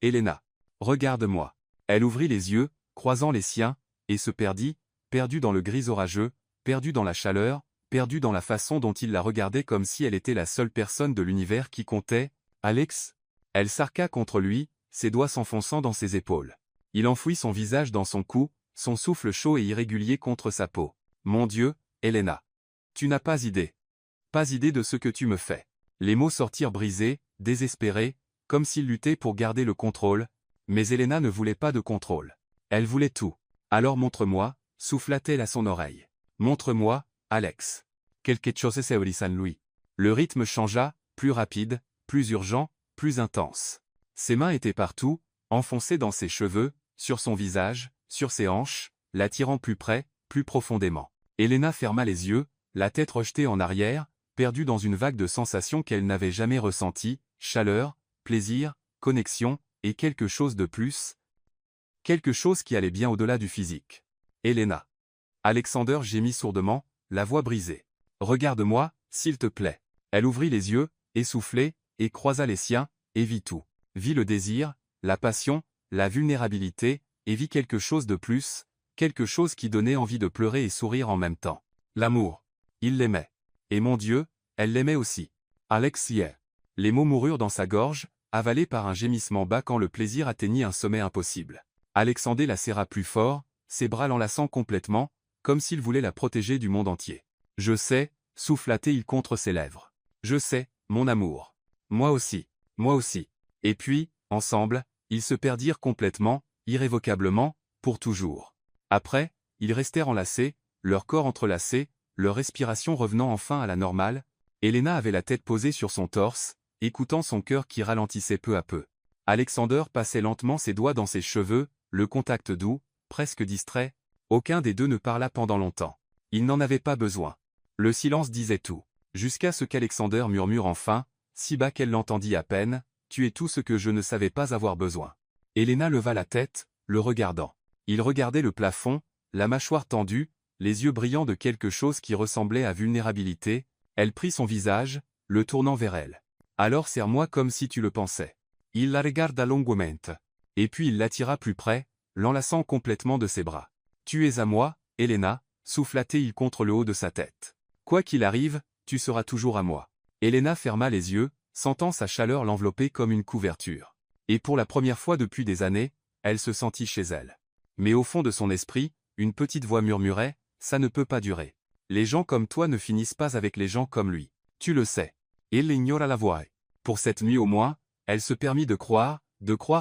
Elena. Regarde-moi. » Elle ouvrit les yeux, croisant les siens, et se perdit, perdu dans le gris orageux, perdu dans la chaleur, perdu dans la façon dont il la regardait comme si elle était la seule personne de l'univers qui comptait. « Alex ?» Elle s'arqua contre lui, ses doigts s'enfonçant dans ses épaules. Il enfouit son visage dans son cou, son souffle chaud et irrégulier contre sa peau. « Mon Dieu, Elena. Tu n'as pas idée. Pas idée de ce que tu me fais. » Les mots sortirent brisés, désespérés, comme s'il luttait pour garder le contrôle, mais Elena ne voulait pas de contrôle. Elle voulait tout. « Alors montre-moi » souffla-t-elle à son oreille. « Montre-moi, Alex. » Quelque chose se brise en lui. Le rythme changea, plus rapide, plus urgent, plus intense. Ses mains étaient partout, enfoncées dans ses cheveux, sur son visage, sur ses hanches, l'attirant plus près, plus profondément. Elena ferma les yeux, la tête rejetée en arrière, perdue dans une vague de sensations qu'elle n'avait jamais ressenties, chaleur, plaisir, connexion, et quelque chose de plus. Quelque chose qui allait bien au-delà du physique. Elena. Alexander gémit sourdement, la voix brisée. « Regarde-moi, s'il te plaît. » Elle ouvrit les yeux, essoufflée, et croisa les siens, et vit tout. Vit le désir, la passion, la vulnérabilité, et vit quelque chose de plus, quelque chose qui donnait envie de pleurer et sourire en même temps. L'amour. Il l'aimait. Et mon Dieu, elle l'aimait aussi. Alex y est. Les mots moururent dans sa gorge, avalés par un gémissement bas quand le plaisir atteignit un sommet impossible. Alexander la serra plus fort, ses bras l'enlaçant complètement, comme s'il voulait la protéger du monde entier. « Je sais » souffla-t-il contre ses lèvres. « Je sais, mon amour. Moi aussi. Moi aussi. » Et puis, ensemble, ils se perdirent complètement, irrévocablement, pour toujours. Après, ils restèrent enlacés, leurs corps entrelacés, leur respiration revenant enfin à la normale. Elena avait la tête posée sur son torse, écoutant son cœur qui ralentissait peu à peu. Alexander passait lentement ses doigts dans ses cheveux, le contact doux, presque distrait. Aucun des deux ne parla pendant longtemps. Il n'en avait pas besoin. Le silence disait tout. Jusqu'à ce qu'Alexander murmure enfin, si bas qu'elle l'entendit à peine, « Tu es tout ce que je ne savais pas avoir besoin. » Elena leva la tête, le regardant. Il regardait le plafond, la mâchoire tendue, les yeux brillants de quelque chose qui ressemblait à vulnérabilité. Elle prit son visage, le tournant vers elle. « Alors serre-moi comme si tu le pensais. » Il la regarda longuement. Et puis il l'attira plus près, l'enlaçant complètement de ses bras. « Tu es à moi, Elena » souffla-t-il contre le haut de sa tête. « Quoi qu'il arrive, tu seras toujours à moi. » Elena ferma les yeux, sentant sa chaleur l'envelopper comme une couverture. Et pour la première fois depuis des années, elle se sentit chez elle. Mais au fond de son esprit, une petite voix murmurait, « Ça ne peut pas durer. Les gens comme toi ne finissent pas avec les gens comme lui. Tu le sais. » Il ignora la voix. Pour cette nuit au moins, elle se permit de croire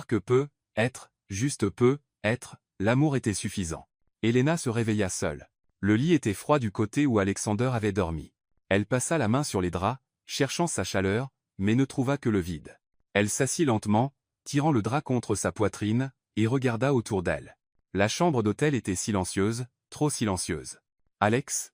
que peut, être, juste peut, être, l'amour était suffisant. Elena se réveilla seule. Le lit était froid du côté où Alexander avait dormi. Elle passa la main sur les draps, cherchant sa chaleur, mais ne trouva que le vide. Elle s'assit lentement, tirant le drap contre sa poitrine, et regarda autour d'elle. La chambre d'hôtel était silencieuse, trop silencieuse. « Alex »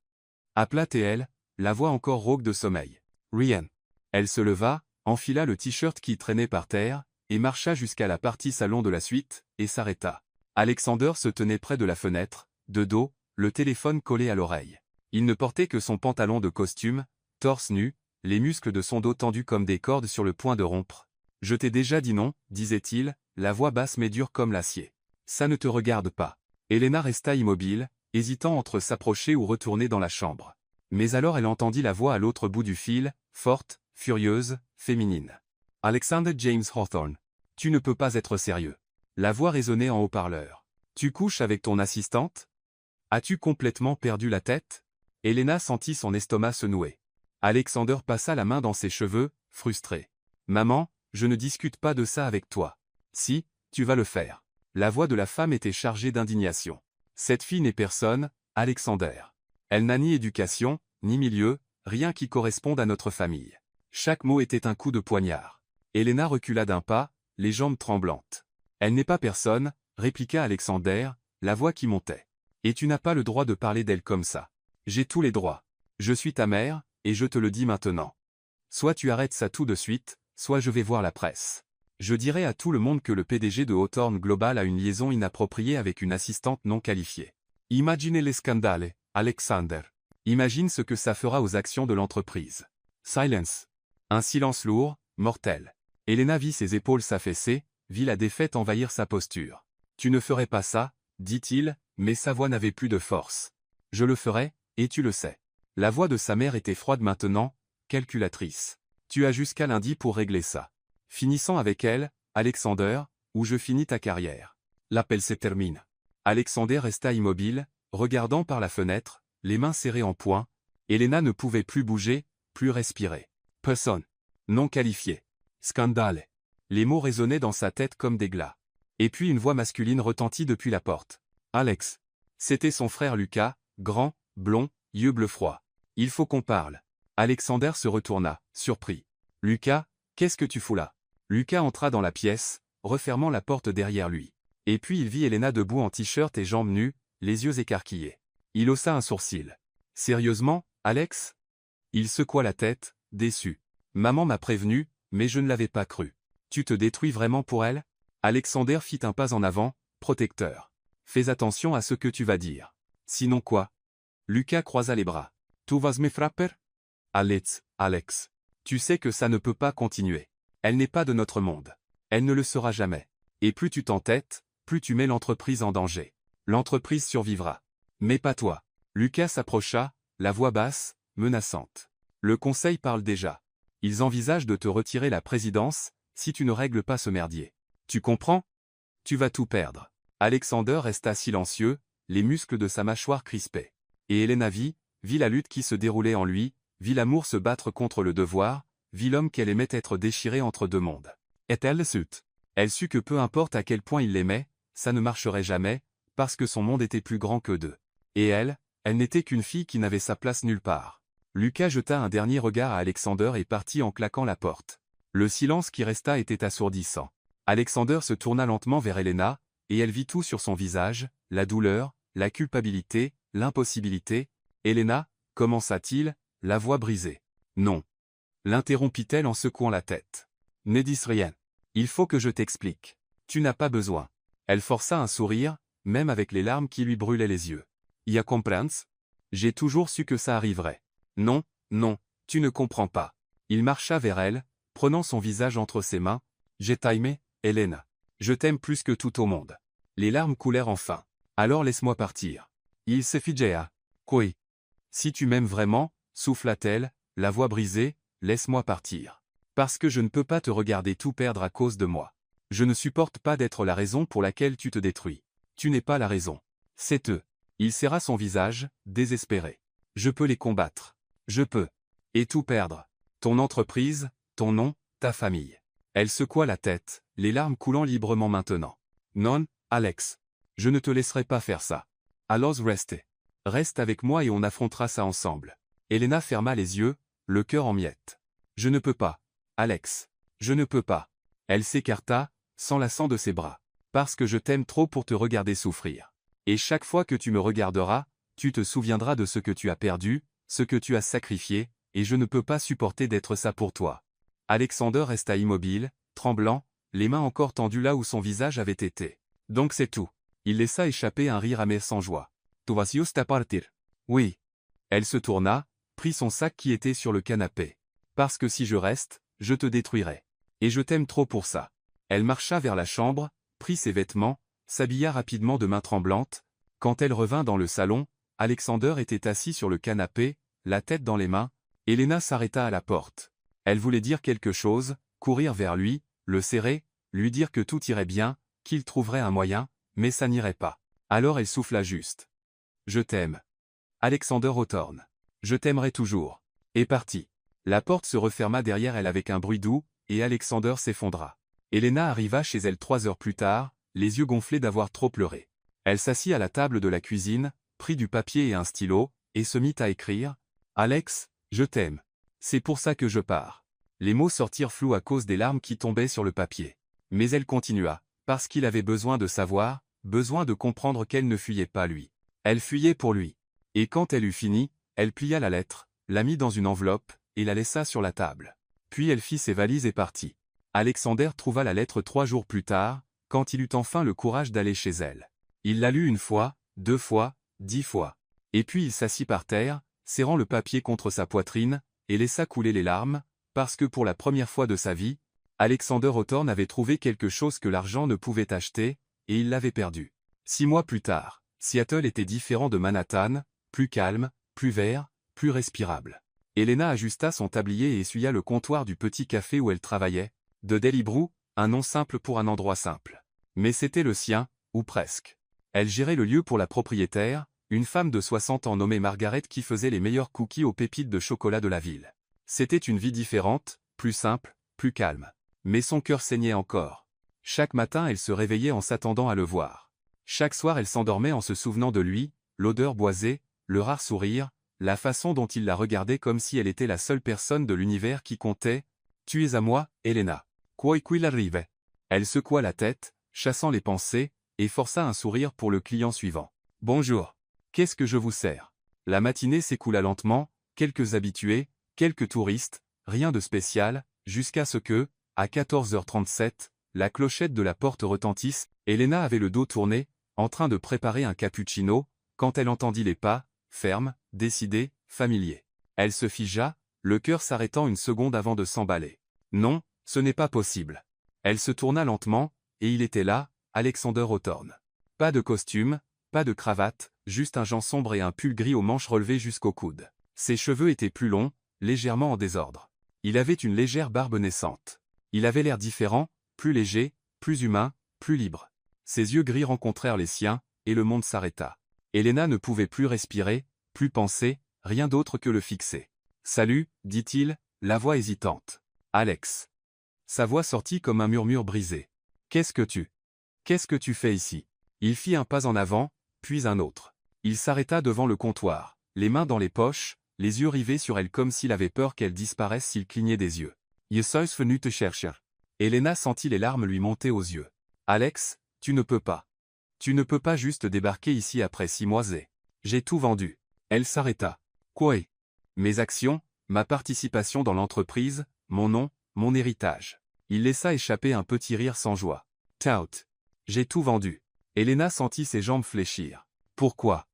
appela-t-elle, la voix encore rauque de sommeil. « Rien. » Elle se leva, enfila le t-shirt qui traînait par terre, et marcha jusqu'à la partie salon de la suite, et s'arrêta. Alexander se tenait près de la fenêtre, de dos, le téléphone collé à l'oreille. Il ne portait que son pantalon de costume, torse nu, les muscles de son dos tendus comme des cordes sur le point de rompre. « Je t'ai déjà dit non, » disait-il, la voix basse mais dure comme l'acier. « Ça ne te regarde pas. » Elena resta immobile, hésitant entre s'approcher ou retourner dans la chambre. Mais alors elle entendit la voix à l'autre bout du fil, forte, furieuse, féminine. « Alexander James Hawthorne. Tu ne peux pas être sérieux. » La voix résonnait en haut-parleur. « Tu couches avec ton assistante ? As-tu complètement perdu la tête ?» Elena sentit son estomac se nouer. Alexander passa la main dans ses cheveux, frustré. « Maman, je ne discute pas de ça avec toi. Si, tu vas le faire. » La voix de la femme était chargée d'indignation. « Cette fille n'est personne, Alexander. Elle n'a ni éducation, ni milieu, rien qui corresponde à notre famille. » Chaque mot était un coup de poignard. Elena recula d'un pas, les jambes tremblantes. « Elle n'est pas personne, » répliqua Alexander, la voix qui montait. « Et tu n'as pas le droit de parler d'elle comme ça. J'ai tous les droits. Je suis ta mère, et je te le dis maintenant. Soit tu arrêtes ça tout de suite, soit je vais voir la presse. Je dirai à tout le monde que le PDG de Hawthorne Global a une liaison inappropriée avec une assistante non qualifiée. Imaginez les scandales, Alexander. Imagine ce que ça fera aux actions de l'entreprise. » Silence. Un silence lourd, mortel. Elena vit ses épaules s'affaisser, vit la défaite envahir sa posture. « Tu ne ferais pas ça, dit-il, Mais sa voix n'avait plus de force. Je le ferai, et tu le sais. La voix de sa mère était froide maintenant, calculatrice. Tu as jusqu'à lundi pour régler ça. Finissant avec elle, Alexander, ou je finis ta carrière. L'appel se termine. Alexander resta immobile, regardant par la fenêtre, les mains serrées en poing. Elena ne pouvait plus bouger, plus respirer. Person. Non qualifié. Scandale. Les mots résonnaient dans sa tête comme des glas. Et puis une voix masculine retentit depuis la porte. Alex. C'était son frère Lucas, grand, blond, yeux bleus froids. Il faut qu'on parle. Alexander se retourna, surpris. Lucas, qu'est-ce que tu fous là? Lucas entra dans la pièce, refermant la porte derrière lui. Et puis il vit Elena debout en t-shirt et jambes nues, les yeux écarquillés. Il haussa un sourcil. Sérieusement, Alex? Il secoua la tête, déçu. Maman m'a prévenu, mais je ne l'avais pas cru. Tu te détruis vraiment pour elle? Alexander fit un pas en avant, protecteur. Fais attention à ce que tu vas dire. Sinon quoi? Lucas croisa les bras. Tu vas me frapper? Alex. Tu sais que ça ne peut pas continuer. Elle n'est pas de notre monde. Elle ne le sera jamais. Et plus tu t'entêtes, plus tu mets l'entreprise en danger. L'entreprise survivra. Mais pas toi. Lucas s'approcha, la voix basse, menaçante. Le conseil parle déjà. Ils envisagent de te retirer la présidence, si tu ne règles pas ce merdier. Tu comprends? Tu vas tout perdre. Alexander resta silencieux, les muscles de sa mâchoire crispés. Et Elena vit la lutte qui se déroulait en lui, vit l'amour se battre contre le devoir, vit l'homme qu'elle aimait être déchiré entre deux mondes. Est-elle sut? Elle sut que peu importe à quel point il l'aimait, ça ne marcherait jamais, parce que son monde était plus grand que deux. Et elle n'était qu'une fille qui n'avait sa place nulle part. Lucas jeta un dernier regard à Alexander et partit en claquant la porte. Le silence qui resta était assourdissant. Alexander se tourna lentement vers Elena, et elle vit tout sur son visage, la douleur, la culpabilité, l'impossibilité. Elena, commença-t-il, la voix brisée. Non. L'interrompit-elle en secouant la tête. Ne dis rien. Il faut que je t'explique. Tu n'as pas besoin. Elle força un sourire, même avec les larmes qui lui brûlaient les yeux. Ya comprends? J'ai toujours su que ça arriverait. Non, tu ne comprends pas. Il marcha vers elle, prenant son visage entre ses mains. J'ai t'aimé, Elena. Je t'aime plus que tout au monde. Les larmes coulèrent enfin. Alors laisse-moi partir. Il se figea. Oui. Si tu m'aimes vraiment, souffla-t-elle, la voix brisée, laisse-moi partir. Parce que je ne peux pas te regarder tout perdre à cause de moi. Je ne supporte pas d'être la raison pour laquelle tu te détruis. Tu n'es pas la raison. C'est eux. Il serra son visage, désespéré. Je peux les combattre. Je peux. Et tout perdre. Ton entreprise, ton nom, ta famille. Elle secoua la tête, les larmes coulant librement maintenant. Non, Alex. Je ne te laisserai pas faire ça. Alors reste. Reste avec moi et on affrontera ça ensemble. Elena ferma les yeux, le cœur en miettes. Je ne peux pas. Alex. Je ne peux pas. Elle s'écarta, s'enlaçant de ses bras. Parce que je t'aime trop pour te regarder souffrir. Et chaque fois que tu me regarderas, tu te souviendras de ce que tu as perdu, ce que tu as sacrifié, et je ne peux pas supporter d'être ça pour toi. Alexander resta immobile, tremblant, les mains encore tendues là où son visage avait été. Donc c'est tout. Il laissa échapper un rire amer sans joie. Tu vas juste partir. Oui. Elle se tourna, prit son sac qui était sur le canapé. Parce que si je reste, je te détruirai. Et je t'aime trop pour ça. Elle marcha vers la chambre, prit ses vêtements, s'habilla rapidement de main tremblante. Quand elle revint dans le salon, Alexander était assis sur le canapé, la tête dans les mains. Elena s'arrêta à la porte. Elle voulait dire quelque chose, courir vers lui, le serrer, lui dire que tout irait bien, qu'il trouverait un moyen, mais ça n'irait pas. Alors elle souffla juste. Je t'aime. Alexander Hawthorne. Je t'aimerai toujours. Et partit. La porte se referma derrière elle avec un bruit doux, et Alexander s'effondra. Elena arriva chez elle 3 heures plus tard, les yeux gonflés d'avoir trop pleuré. Elle s'assit à la table de la cuisine, prit du papier et un stylo, et se mit à écrire. Alex, je t'aime. C'est pour ça que je pars. Les mots sortirent flous à cause des larmes qui tombaient sur le papier. Mais elle continua, parce qu'il avait besoin de savoir, besoin de comprendre qu'elle ne fuyait pas lui. Elle fuyait pour lui. Et quand elle eut fini, elle plia la lettre, la mit dans une enveloppe, et la laissa sur la table. Puis elle fit ses valises et partit. Alexander trouva la lettre 3 jours plus tard, quand il eut enfin le courage d'aller chez elle. Il la lut 1 fois, 2 fois, 10 fois. Et puis il s'assit par terre, serrant le papier contre sa poitrine, et laissa couler les larmes, parce que pour la première fois de sa vie, Alexander Hawthorne avait trouvé quelque chose que l'argent ne pouvait acheter, et il l'avait perdu. 6 mois plus tard, Seattle était différent de Manhattan, plus calme, plus vert, plus respirable. Elena ajusta son tablier et essuya le comptoir du petit café où elle travaillait. De Daily Brew, un nom simple pour un endroit simple. Mais c'était le sien, ou presque. Elle gérait le lieu pour la propriétaire, une femme de 60 ans nommée Margaret qui faisait les meilleurs cookies aux pépites de chocolat de la ville. C'était une vie différente, plus simple, plus calme. Mais son cœur saignait encore. Chaque matin elle se réveillait en s'attendant à le voir. Chaque soir elle s'endormait en se souvenant de lui, l'odeur boisée, le rare sourire, la façon dont il la regardait comme si elle était la seule personne de l'univers qui comptait. « Tu es à moi, Elena. Quoi qu'il arrive. » Elle secoua la tête, chassant les pensées, et força un sourire pour le client suivant. « Bonjour. Qu'est-ce que je vous sers ?» La matinée s'écoula lentement, quelques habitués, quelques touristes, rien de spécial, jusqu'à ce que, à 14h37, la clochette de la porte retentisse. Elena avait le dos tourné, en train de préparer un cappuccino, quand elle entendit les pas, fermes, décidés, familiers. Elle se figea, le cœur s'arrêtant une seconde avant de s'emballer. Non, ce n'est pas possible. Elle se tourna lentement, et il était là, Alexander Hawthorne. Pas de costume, pas de cravate, juste un jean sombre et un pull gris aux manches relevées jusqu'au coude. Ses cheveux étaient plus longs, légèrement en désordre. Il avait une légère barbe naissante. Il avait l'air différent, plus léger, plus humain, plus libre. Ses yeux gris rencontrèrent les siens, et le monde s'arrêta. Elena ne pouvait plus respirer, plus penser, rien d'autre que le fixer. « Salut, dit-il, la voix hésitante. « Alex. » Sa voix sortit comme un murmure brisé. « Qu'est-ce que tu fais ici ?» Il fit un pas en avant, puis un autre. Il s'arrêta devant le comptoir, les mains dans les poches, les yeux rivés sur elle comme s'il avait peur qu'elle disparaisse s'il clignait des yeux. « Je suis venu te chercher. » Elena sentit les larmes lui monter aux yeux. « Alex, tu ne peux pas. Tu ne peux pas juste débarquer ici après 6 mois et... J'ai tout vendu. » Elle s'arrêta. « Quoi ? Mes actions, ma participation dans l'entreprise, mon nom, mon héritage. » Il laissa échapper un petit rire sans joie. « Tout. J'ai tout vendu. » Elena sentit ses jambes fléchir. « Pourquoi ?»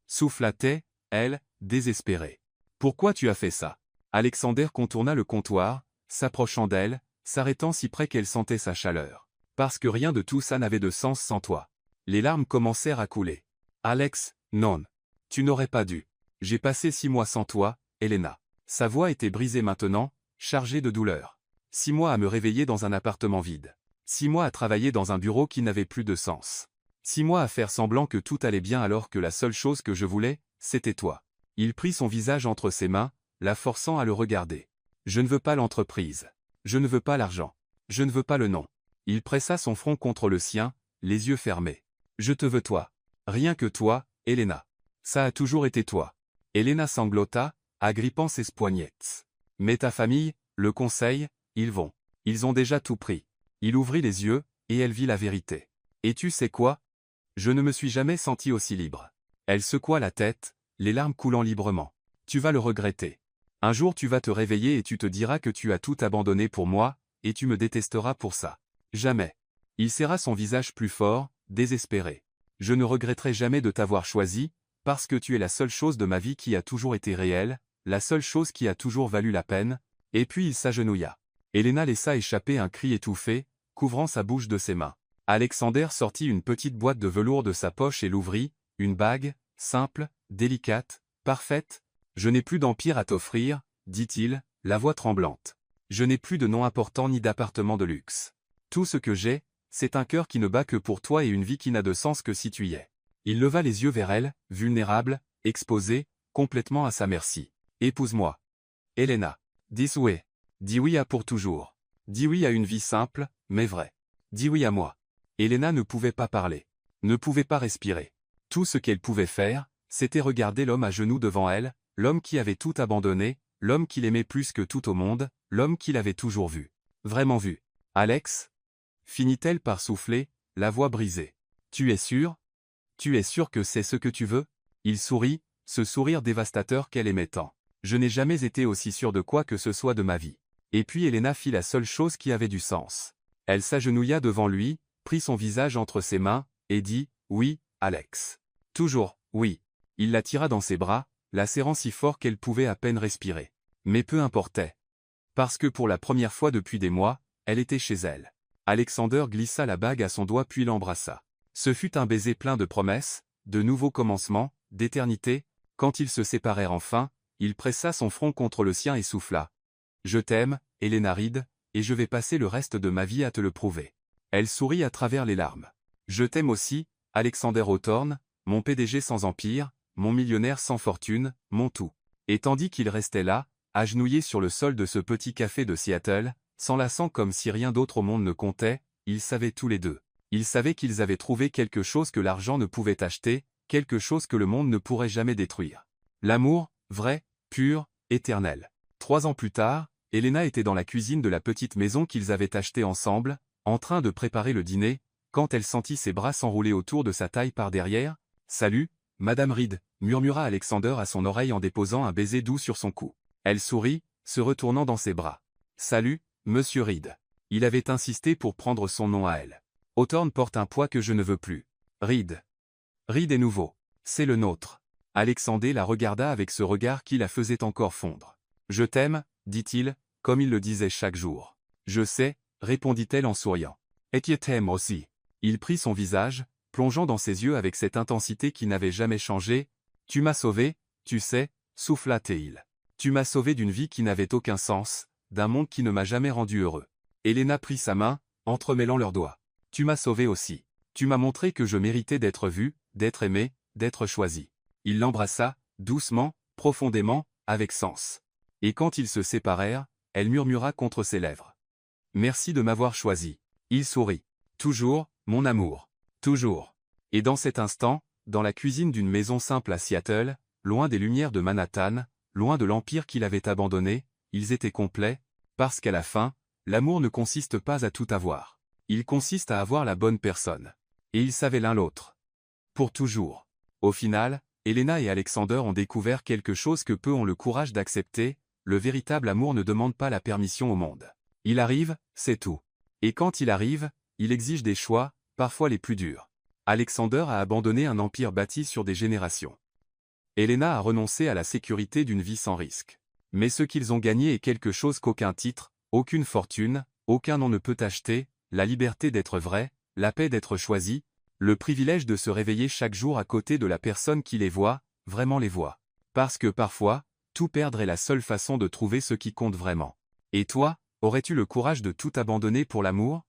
Souffla-t-elle, elle, désespérée. « Pourquoi tu as fait ça ?» Alexander contourna le comptoir, s'approchant d'elle, s'arrêtant si près qu'elle sentait sa chaleur. « Parce que rien de tout ça n'avait de sens sans toi. » Les larmes commencèrent à couler. « Alex, non. Tu n'aurais pas dû. J'ai passé 6 mois sans toi, Elena. » Sa voix était brisée maintenant, chargée de douleur. 6 mois à me réveiller dans un appartement vide. 6 mois à travailler dans un bureau qui n'avait plus de sens. 6 mois à faire semblant que tout allait bien alors que la seule chose que je voulais, c'était toi. Il prit son visage entre ses mains, la forçant à le regarder. Je ne veux pas l'entreprise. Je ne veux pas l'argent. Je ne veux pas le nom. Il pressa son front contre le sien, les yeux fermés. Je te veux toi. Rien que toi, Elena. Ça a toujours été toi. Elena sanglota, agrippant ses poignettes. Mais ta famille, le conseil, ils vont. Ils ont déjà tout pris. Il ouvrit les yeux, et elle vit la vérité. Et tu sais quoi ? Je ne me suis jamais sentie aussi libre. Elle secoua la tête, les larmes coulant librement. Tu vas le regretter. Un jour tu vas te réveiller et tu te diras que tu as tout abandonné pour moi, et tu me détesteras pour ça. Jamais. Il serra son visage plus fort, désespéré. Je ne regretterai jamais de t'avoir choisi, parce que tu es la seule chose de ma vie qui a toujours été réelle, la seule chose qui a toujours valu la peine. Et puis il s'agenouilla. Elena laissa échapper un cri étouffé, couvrant sa bouche de ses mains. Alexander sortit une petite boîte de velours de sa poche et l'ouvrit, une bague, simple, délicate, parfaite. « Je n'ai plus d'empire à t'offrir, dit-il, la voix tremblante. Je n'ai plus de nom important ni d'appartement de luxe. Tout ce que j'ai, c'est un cœur qui ne bat que pour toi et une vie qui n'a de sens que si tu y es. » Il leva les yeux vers elle, vulnérable, exposé, complètement à sa merci. « Épouse-moi. Elena. Dis oui. Dis oui à pour toujours. Dis oui à une vie simple, mais vraie. Dis oui à moi. » Elena ne pouvait pas parler. Ne pouvait pas respirer. Tout ce qu'elle pouvait faire, c'était regarder l'homme à genoux devant elle, l'homme qui avait tout abandonné, l'homme qu'il aimait plus que tout au monde, l'homme qu'il avait toujours vu. Vraiment vu. « Alex ?» finit-elle par souffler, la voix brisée. « Tu es sûr ? Tu es sûr que c'est ce que tu veux ?» Il sourit, ce sourire dévastateur qu'elle aimait tant. « Je n'ai jamais été aussi sûr de quoi que ce soit de ma vie. » Et puis Elena fit la seule chose qui avait du sens. Elle s'agenouilla devant lui, prit son visage entre ses mains, et dit « Oui, Alex. » Toujours, oui. Il la tira dans ses bras, la serrant si fort qu'elle pouvait à peine respirer. Mais peu importait. Parce que pour la première fois depuis des mois, elle était chez elle. Alexander glissa la bague à son doigt puis l'embrassa. Ce fut un baiser plein de promesses, de nouveaux commencements, d'éternité. Quand ils se séparèrent enfin, il pressa son front contre le sien et souffla. « Je t'aime, Elena Reed, et je vais passer le reste de ma vie à te le prouver. » Elle sourit à travers les larmes. « Je t'aime aussi, Alexander Hawthorne, mon PDG sans empire, mon millionnaire sans fortune, mon tout. » Et tandis qu'il restait là, agenouillé sur le sol de ce petit café de Seattle, s'enlaçant comme si rien d'autre au monde ne comptait, ils savaient tous les deux. Ils savaient qu'ils avaient trouvé quelque chose que l'argent ne pouvait acheter, quelque chose que le monde ne pourrait jamais détruire. L'amour, vrai, pur, éternel. 3 ans plus tard, Elena était dans la cuisine de la petite maison qu'ils avaient achetée ensemble, en train de préparer le dîner, quand elle sentit ses bras s'enrouler autour de sa taille par derrière. « Salut, Madame Reed », murmura Alexander à son oreille en déposant un baiser doux sur son cou. Elle sourit, se retournant dans ses bras. « Salut, Monsieur Reed. » Il avait insisté pour prendre son nom à elle. « Hawthorne porte un poids que je ne veux plus. Reed. Reed est nouveau. C'est le nôtre. » Alexander la regarda avec ce regard qui la faisait encore fondre. « Je t'aime, dit-il, comme il le disait chaque jour. »« Je sais, répondit-elle en souriant. Et tu t'aimes aussi. » Il prit son visage, plongeant dans ses yeux avec cette intensité qui n'avait jamais changé. « Tu m'as sauvé, tu sais, souffla-t-il. Tu m'as sauvé d'une vie qui n'avait aucun sens, d'un monde qui ne m'a jamais rendu heureux. » Elena prit sa main, entremêlant leurs doigts. « Tu m'as sauvé aussi. Tu m'as montré que je méritais d'être vu, d'être aimé, d'être choisi. » Il l'embrassa, doucement, profondément, avec sens. Et quand ils se séparèrent, elle murmura contre ses lèvres. « Merci de m'avoir choisi. » Il sourit. « Toujours, mon amour. Toujours. » Et dans cet instant, dans la cuisine d'une maison simple à Seattle, loin des lumières de Manhattan, loin de l'empire qu'il avait abandonné, ils étaient complets, parce qu'à la fin, l'amour ne consiste pas à tout avoir. Il consiste à avoir la bonne personne. Et ils savaient l'un l'autre. Pour toujours. Au final, Elena et Alexander ont découvert quelque chose que peu ont le courage d'accepter, le véritable amour ne demande pas la permission au monde. Il arrive, c'est tout. Et quand il arrive, il exige des choix, parfois les plus durs. Alexander a abandonné un empire bâti sur des générations. Elena a renoncé à la sécurité d'une vie sans risque. Mais ce qu'ils ont gagné est quelque chose qu'aucun titre, aucune fortune, aucun nom ne peut acheter, la liberté d'être vrai, la paix d'être choisi, le privilège de se réveiller chaque jour à côté de la personne qui les voit, vraiment les voit. Parce que parfois, tout perdre est la seule façon de trouver ce qui compte vraiment. Et toi, aurais-tu le courage de tout abandonner pour l'amour ?